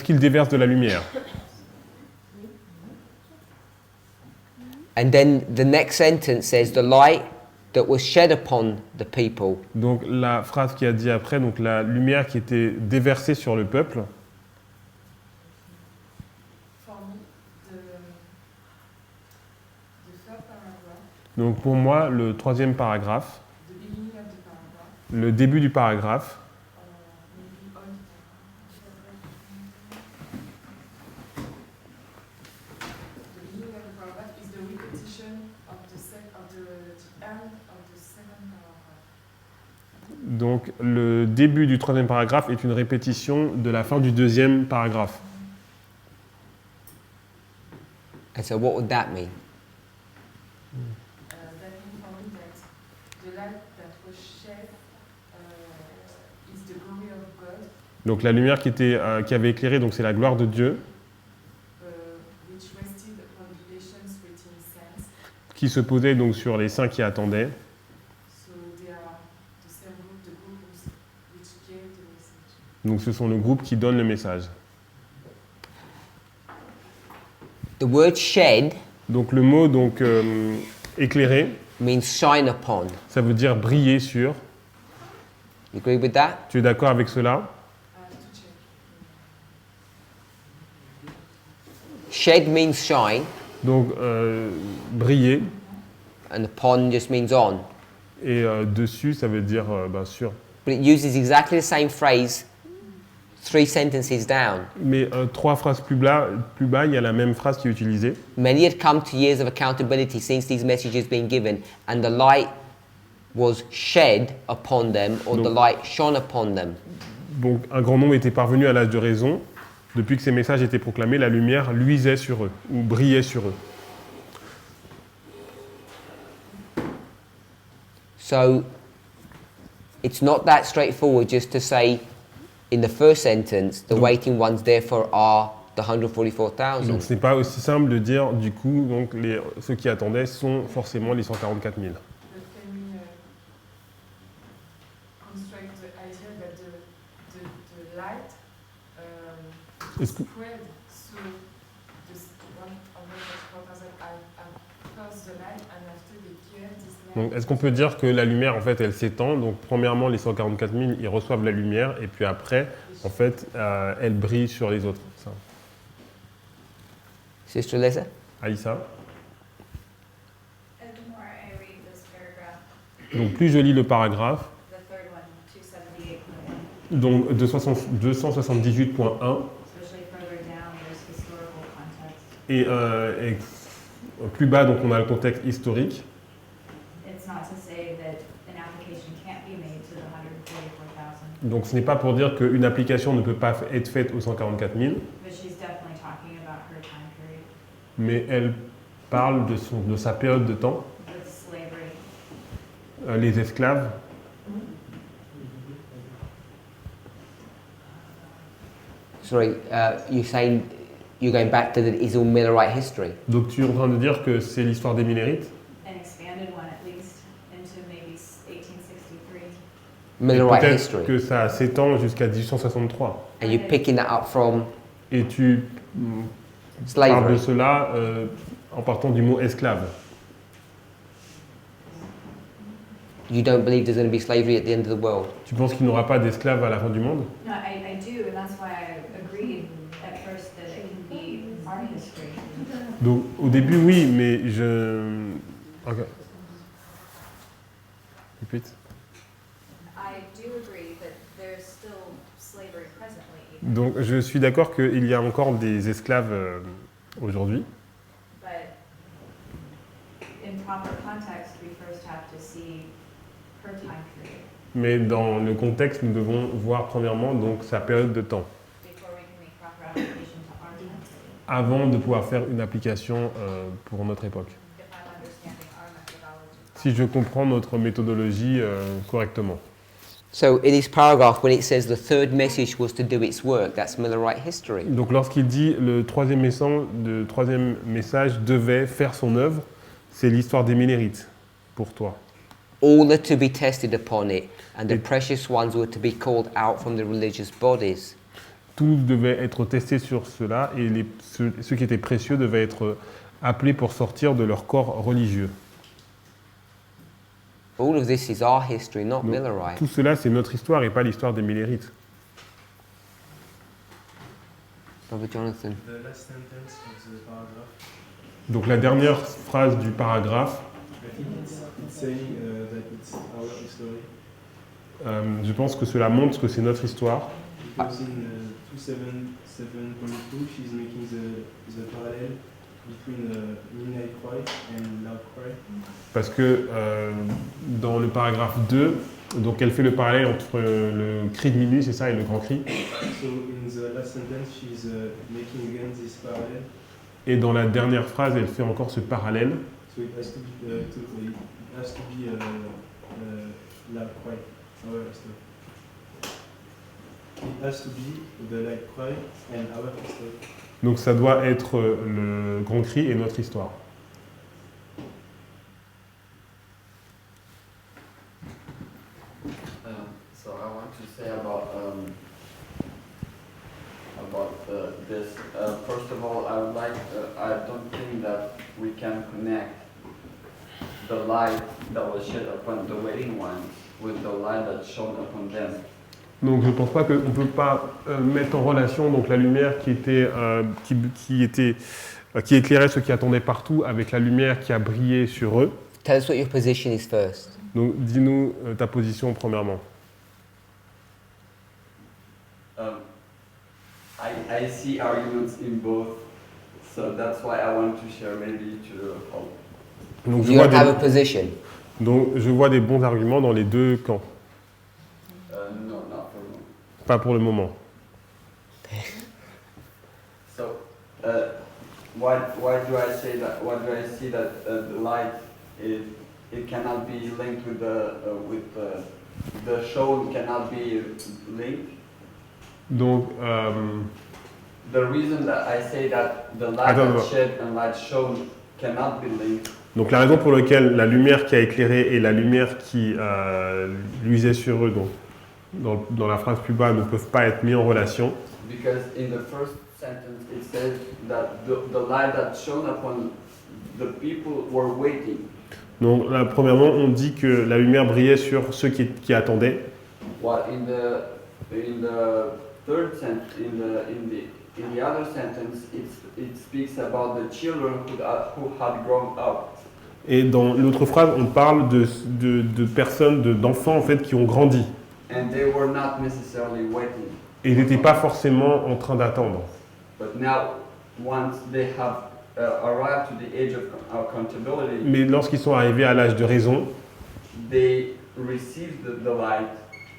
qu'ils déversent de la lumière? And then the next sentence says the light that was shed upon the people Donc la phrase qui a dit après, donc la lumière qui était déversée sur le peuple. For me, the third paragraph, Donc pour moi, le troisième paragraphe, the beginning of the paragraph, le début du paragraphe, maybe all the beginning of the paragraph is the repetition of the end of the second paragraph. donc le début du troisième paragraphe est une répétition de la fin du deuxième paragraphe. And so what would that mean? That means for me that the light that was shed is the glory of God, Donc la lumière qui avait éclairé, donc c'est la gloire de Dieu, which rested upon the patience waiting saints. qui se posait donc sur les saints qui attendaient. So they are the same group, the group which gave the message. Donc ce sont le groupe qui donne le message. The word shed Donc le mot donc éclairé, means shine upon. ça veut dire briller sur. You agree with that? Tu es d'accord avec cela? I have to check. Shed means shine, Donc briller, and upon just means on. et dessus ça veut dire sur. But it uses exactly the same phrase 3 sentences down. Mais 3 phrases plus bas, il y a la même phrase qui est utilisée. Many had come to years of accountability since these messages been given, and the light was shed upon them, or the light shone upon them. Donc un grand nombre était parvenu à l'âge de raison. Depuis que ces messages étaient proclamés, la lumière luisait sur eux, ou brillait sur eux. So it's not that straightforward just to say in the first sentence, the waiting ones therefore are the 144,000. Donc ce n'est pas aussi simple de dire, du coup, donc ceux qui attendaient sont forcément les 144 000. But can we construct the idea that the light Est-ce que- spread so this 144,000 are first the light and after they give this light? Donc, est-ce qu'on peut dire que la lumière, en fait, elle s'étend? Donc, premièrement, les 144 000, ils reçoivent la lumière, et puis après, en fait, elle brille sur les autres. Ça. Sister Lisa? Aïssa? And the more I read this paragraph, Donc, plus je lis le paragraphe, the third one, 278.1, donc 278.1, especially further down, there's historical context. et plus bas, donc on a le contexte historique. It's not to say that an application can't be made to the 144,000, Donc, ce n'est pas pour dire qu'une application ne peut pas être faite aux 144 000, but she's definitely talking about her time period mais elle parle de sa période de temps with slavery les esclaves. Sorry, you're saying you're going back to the it's all Millerite history. Donc tu es en train de dire que c'est l'histoire des Millérites? An expanded one at least into maybe 1863. Et Millerite peut-être history. que ça s'étend jusqu'à 1863. And you're picking that up from Et tu parles slavery. de cela en partant du mot esclave. You don't believe there's going to be slavery at the end of the world. Tu penses qu'il n'y aura pas d'esclaves à la fin du monde? No, I do, and that's why I agreed at first that it can be art history. Donc au début oui, mais je... Ok. Répète. I do agree that there's still slavery presently, Donc je suis d'accord qu'il y a encore des esclaves aujourd'hui, but in proper context, we first have to see her time period mais dans le contexte, nous devons voir premièrement donc sa période de temps, before we can make proper application to our time, avant de pouvoir faire une application pour notre époque. if I'm understanding our methodology. Si je comprends notre méthodologie correctement. So in this paragraph, when it says the third message was to do its work, that's Millerite history. Donc lorsqu'il dit le troisième message devait faire son œuvre, c'est l'histoire des Millérites pour toi. All are to be tested upon it, and the precious ones were to be called out from the religious bodies. Tout devait être testé sur cela et ceux qui étaient précieux devaient être appelés pour sortir de leur corps religieux. All of this is our history, not Donc, Millerite. tout cela, c'est notre histoire et pas l'histoire des Millérites. Brother Jonathan. The last sentence of the paragraph, Donc la dernière phrase du paragraphe, I think it's saying that it's our history. je pense que cela montre que c'est notre histoire. Because in 277.2, she's making the parallel between Midnight Cry and Loud Cry. Parce que dans le paragraphe 2, donc elle fait le parallèle entre le cri de minuit, c'est ça, et le grand cri. So in the last sentence, she's making again this parallel. Et dans la dernière phrase, elle fait encore ce parallèle. So it has to be, Loud Cry, our history. It has to be the Loud Cry and our history. Donc ça doit être le grand cri et notre histoire. So I want to say about this. First of all, I would like. I don't think that we can connect the light that was shed upon the waiting ones with the light that shone upon them. Donc je ne pense pas qu'on ne peut pas mettre en relation donc, la lumière qui éclairait ceux qui attendaient partout avec la lumière qui a brillé sur eux. Tell us what your position is first. Donc dis-nous ta position premièrement. I see arguments in both, so that's why I want to share maybe to help. Donc You don't have a position. je vois des bons arguments dans les deux camps. No, not for me. Pas pour le moment. So, why do I say that? Why do I see that the light it cannot be linked with the show cannot be linked? Donc, The reason that I say that the light Attends, that shed and light shown cannot be linked. donc la raison pour laquelle la lumière qui a éclairé et la lumière qui luisait sur eux, donc, dans la phrase plus bas, ne peuvent pas être mis en relation. Because in the first sentence it says that the light that shone upon the people were waiting. Donc là, premièrement, on dit que la lumière brillait sur ceux qui attendaient. While in the third sentence, in the other sentence, it speaks about the children who had grown up. Et dans l'autre phrase, on parle de personnes, d'enfants en fait, qui ont grandi. And they were not necessarily waiting. Et ils n'étaient pas forcément en train d'attendre. But now, once they have arrived to the age of accountability, Mais lorsqu'ils sont arrivés à l'âge de raison, they received the light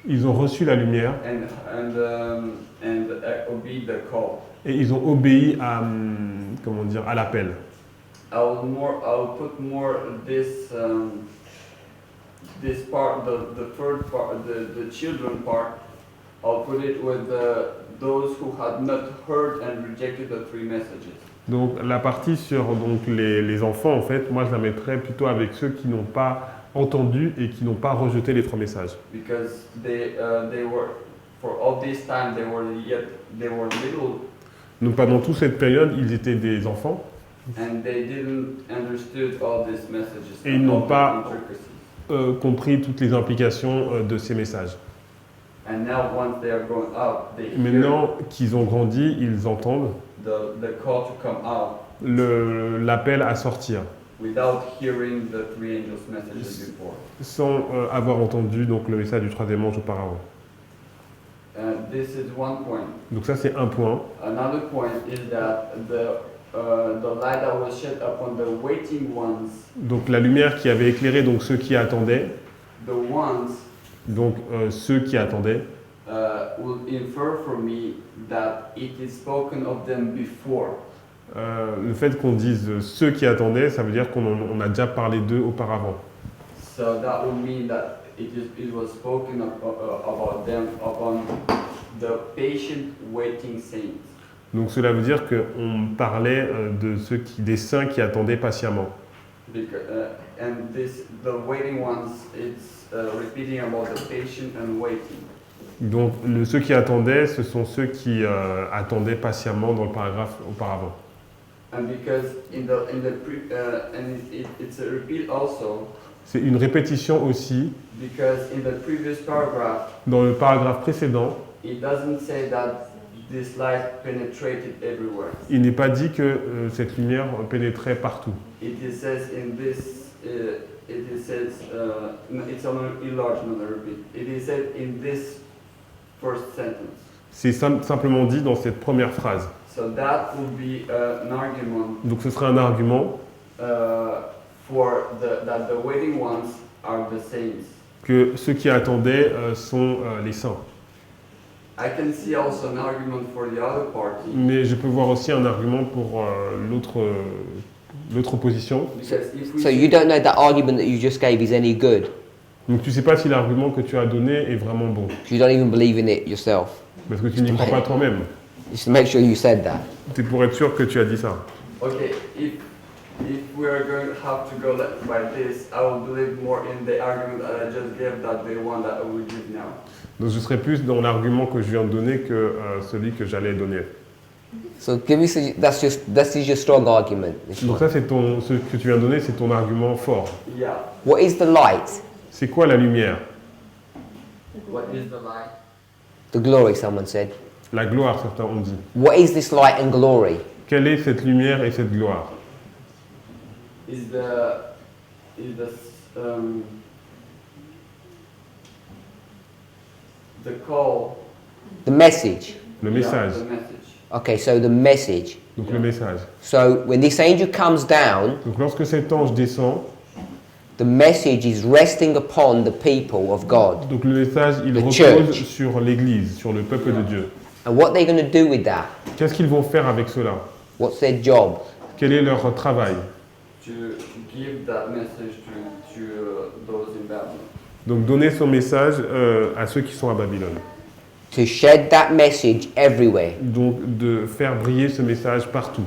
ils ont reçu la lumière and obeyed the call. et ils ont obéi à, à l'appel. I'll put more this this part, the third part, the children part, I'll put it with those who had not heard and rejected the three messages. Donc la partie sur donc, les enfants, en fait, moi je la mettrais plutôt avec ceux qui n'ont pas entendu et qui n'ont pas rejeté les trois messages. Because they were, for all this time, they were little. Donc pendant toute cette période, ils étaient des enfants. And they didn't understood all these messages. Et ils n'ont all the pas intricacies. compris toutes les implications de ces messages. And now once they are grown up, they hear Maintenant qu'ils ont grandi, ils entendent the call to come out l'appel à sortir, without hearing the three angels' messages before. sans avoir entendu donc, le message du troisième ange auparavant. This is one point. Donc ça c'est un point. Another point is that the light that was shed upon the waiting ones, Donc la lumière qui avait éclairé donc, ceux qui attendaient, the ones donc ceux qui attendaient, will infer for me that it is spoken of them before. le fait qu'on dise ceux qui attendaient, ça veut dire qu'on a déjà parlé d'eux auparavant. So that would mean that it was spoken about them upon the patient waiting saints. Donc cela veut dire qu'on parlait des saints qui attendaient patiemment. Because, and the waiting ones, it's repeating about the patient and waiting. Donc ceux qui attendaient, ce sont ceux qui attendaient patiemment dans le paragraphe auparavant. And because it's a repeat also. C'est une répétition aussi. Because in the previous paragraph, dans le paragraphe précédent, it doesn't say that this light penetrated everywhere. Il n'est pas dit que cette lumière pénétrait partout. It says in this. It's on an enlargement. Repeat. It is said in this first sentence. C'est simplement dit dans cette première phrase. So that would be an argument. Donc ce serait un argument for that the waiting ones are the saints. Que ceux qui attendaient sont les saints. I can see also an argument for the other party. Mais je peux voir aussi un argument pour l'autre position. So you don't know that argument that you just gave is any good. Donc tu sais pas si l'argument que tu as donné est vraiment bon. You don't even believe in it yourself. Parce que tu n'y crois pas toi-même. Just to make sure you said that. C'est pour être sûr que tu as dit ça. Okay, if we are going to have to go by this, I will believe more in the argument that I just gave than the one that I will give now. Donc je serais plus dans l'argument que je viens de donner que celui que j'allais donner. So give me that's is your strong argument. Donc ça c'est ce que tu viens de donner, c'est ton argument fort. Yeah. What is the light? C'est quoi la lumière? What is the light? The glory, someone said. La gloire, certains ont dit. What is this light and glory? Quelle est cette lumière et cette gloire? Is the call. The message. Le message. Yeah, the message. Okay, so the message. Donc le message. So when this angel comes down, donc lorsque cet ange descend, the message is resting upon the people of God. Donc le message, il repose church. sur l'Église, sur le peuple de Dieu. And what they're going to do with that? Qu'est-ce qu'ils vont faire avec cela? What's their job? Quel est leur travail? To give that message to those in Babylon. Donc donner son message à ceux qui sont à Babylone. To shed that message everywhere. Donc de faire briller ce message partout.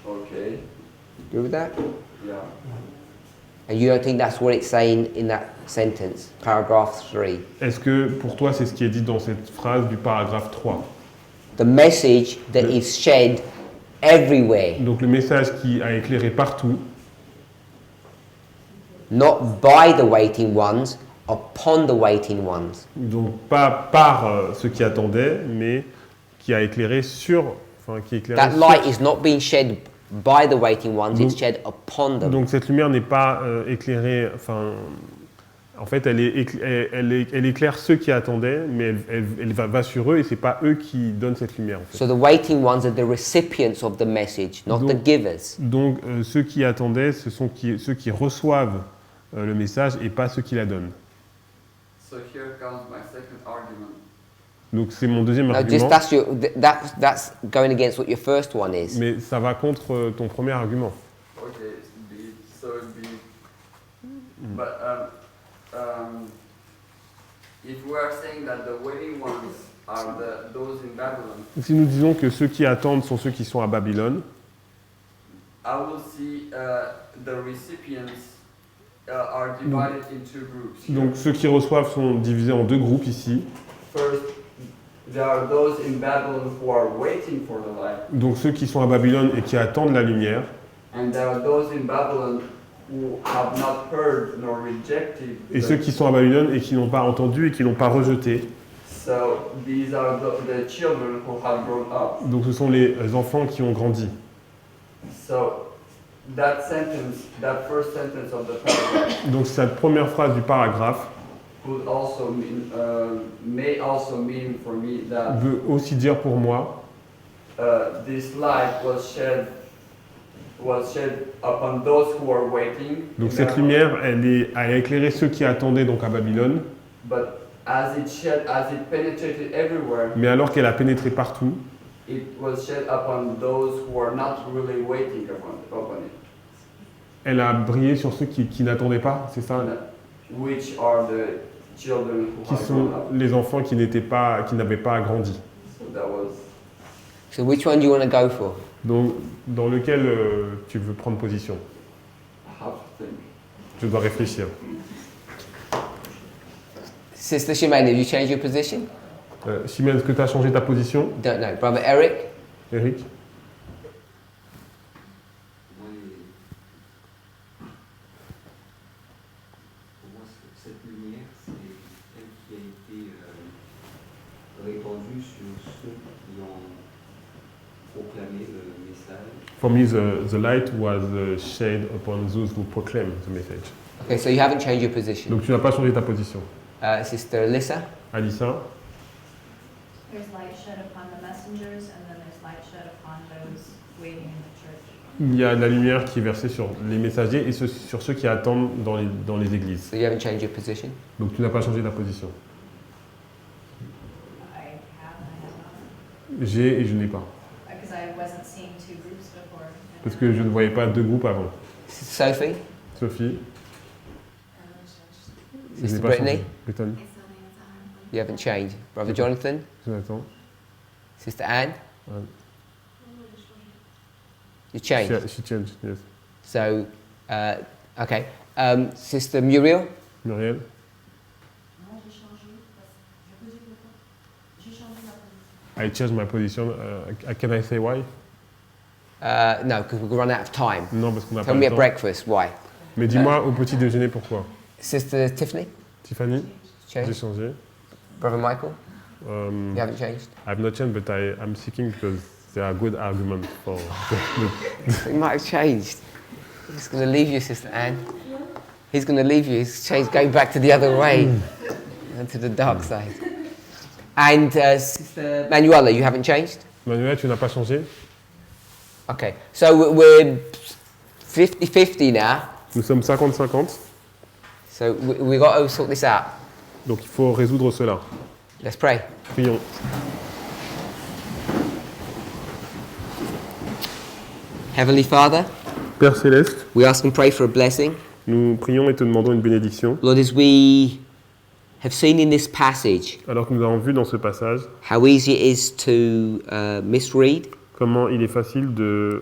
Okay. You agree with that? Yeah. And you don't think that's what it's saying in that sentence, paragraph 3? Est-ce que pour toi c'est ce qui est dit dans cette phrase du paragraphe 3? The message that is shed everywhere. Donc le message qui a éclairé partout. Not by the waiting ones, upon the waiting ones. Donc pas par ceux qui attendaient, mais qui a éclairé qui éclairé That light is not being shed by the waiting ones, it's shed upon them. Donc cette lumière n'est pas éclairée, en fait elle éclaire ceux qui attendaient, mais elle va sur eux et c'est pas eux qui donnent cette lumière. En fait. So the waiting ones are the recipients of the message, not the givers. Donc ceux qui attendaient, ce sont ceux qui reçoivent le message et pas ceux qui la donnent. So here comes my second argument. Donc c'est mon deuxième Now, argument. that's going against what your first one is. Mais ça va contre ton premier argument. Okay, but if we are saying that the waiting ones are those in Babylon, Si nous disons que ceux qui attendent sont ceux qui sont à Babylone, I will see the recipients are divided in two groups. donc ceux qui reçoivent sont divisés en deux groupes ici. First, there are those in Babylon who are waiting for the light, Donc ceux qui sont à Babylone et qui attendent la lumière, and there are those in Babylon who have not heard nor rejected. et ceux qui sont à Babylone et qui n'ont pas entendu et qui n'ont pas rejeté. So these are the children who have grown up. Donc ce sont les enfants qui ont grandi. So that sentence, that first sentence of the paragraph, Donc cette première phrase du paragraphe could also mean, may also mean for me that veut aussi dire pour moi this light was shed upon those who are waiting. donc in cette Babylon, lumière, elle a éclairé ceux qui attendaient donc à Babylone, but as it penetrated everywhere, mais alors qu'elle a pénétré partout, it was shed upon those who are not really waiting upon it, elle a brillé sur ceux qui n'attendaient pas, c'est ça? which are the children who Qui have sont grown up. les enfants qui n'avaient pas grandi. So that was So which one do you want to go for? Donc dans lequel tu veux prendre position? half thing. Je dois réfléchir. Sister Shimane, have you changed your position? Chimène, est-ce que tu as changé ta position? Don't know. Brother Eric? Eric? Moi, pour moi, cette lumière, c'est elle qui a été répandue sur ceux qui ont proclamé le message. For me, the light was shed upon those who proclaim the message. Okay, so you haven't changed your position. Donc tu n'as pas changé ta position. Sister Alyssa? Alissa? There's light shed upon the messengers, and then there's light shed upon those waiting in the church. Il y a de la lumière qui est versée sur les messagers et sur ceux qui attendent dans les églises. So you haven't changed your position? Donc tu n'as pas changé ta position. I have and I have not. J'ai et je n'ai pas. Because I wasn't seeing two groups before. Parce que je ne voyais pas deux groupes avant. Sophie? Sophie? Je n'ai Sister pas Brittany? changé. Brittany? You haven't changed. Brother Jonathan? Jonathan? Sister Anne? Anne. You changed. She changed, yes. So, okay. Sister Muriel? Muriel? Non, j'ai changé. Je peux dire pourquoi? J'ai changé ma position. I changed my position. Can I say why? No, because we've run out of time. Non, parce qu'on n'a pas Tell me le at temps. breakfast, why? Mais dis-moi au petit déjeuner pourquoi. Sister Tiffany? Tiffany? J'ai Changed. changé. Brother Michael? You haven't changed? I've not changed, but I'm seeking because there are good arguments for He might have changed. He's going to leave you, Sister Anne. He's going to leave you. He's changed, going back to the other way, and to the dark side. And Sister Manuela, you haven't changed? Manuel, tu n'as pas changé? Okay, so we're 50-50 now. Nous sommes 50-50, So we got to sort this out. donc il faut résoudre cela. Let's pray. Prions. Heavenly Father, Père Céleste, we ask and pray for a blessing. nous prions et te demandons une bénédiction. Lord, as we have seen in this passage Alors que nous avons vu dans ce passage how easy it is to misread comment il est facile de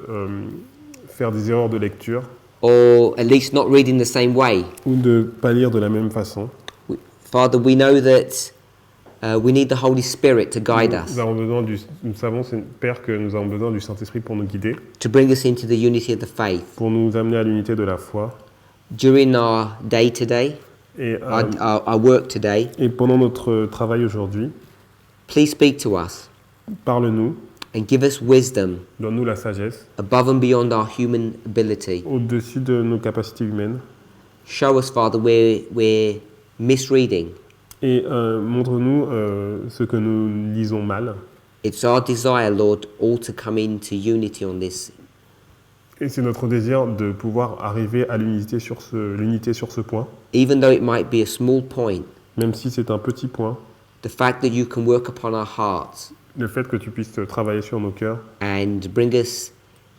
faire des erreurs de lecture or at least not read in the same way. ou de ne pas lire de la même façon. Father, we know that we need the Holy Spirit to guide us, Nous savons, Père, que nous avons besoin du Saint-Esprit pour nous guider, to bring us into the unity of the faith. pour nous amener à l'unité de la foi. During our day today, Et, our work today, et pendant notre travail aujourd'hui, please speak to us parle-nous, and give us wisdom donne-nous la sagesse, above and beyond our human ability. au-dessus de nos capacités humaines. Show us, Father, where we're misreading. Et montre-nous ce que nous lisons mal. It's our desire, Lord, all to come into unity on this. Et c'est notre désir de pouvoir arriver à l'unité sur ce point, Even though it might be a small point, même si c'est un petit point. the fact that you can work upon our hearts Le fait que tu puisses travailler sur nos cœurs and bring us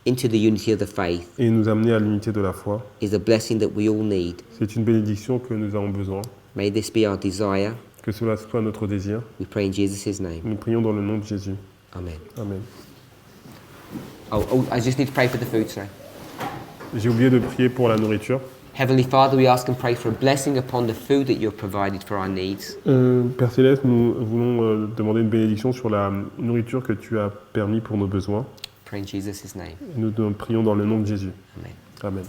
into the unity of the faith et nous amener à l'unité de la foi, is a blessing that we all need. c'est une bénédiction que nous avons besoin. May this be our desire. Que cela soit notre désir. We pray in Jesus' name. Nous prions dans le nom de Jésus. Amen. Amen. Oh, I just need to pray for the food today. J'ai oublié de prier pour la nourriture. Heavenly Father, we ask and pray for a blessing upon the food that you have provided for our needs. Père Céleste, nous voulons demander une bénédiction sur la nourriture que tu as permis pour nos besoins. Pray in Jesus' name. Nous prions dans le nom de Jésus. Amen. Amen.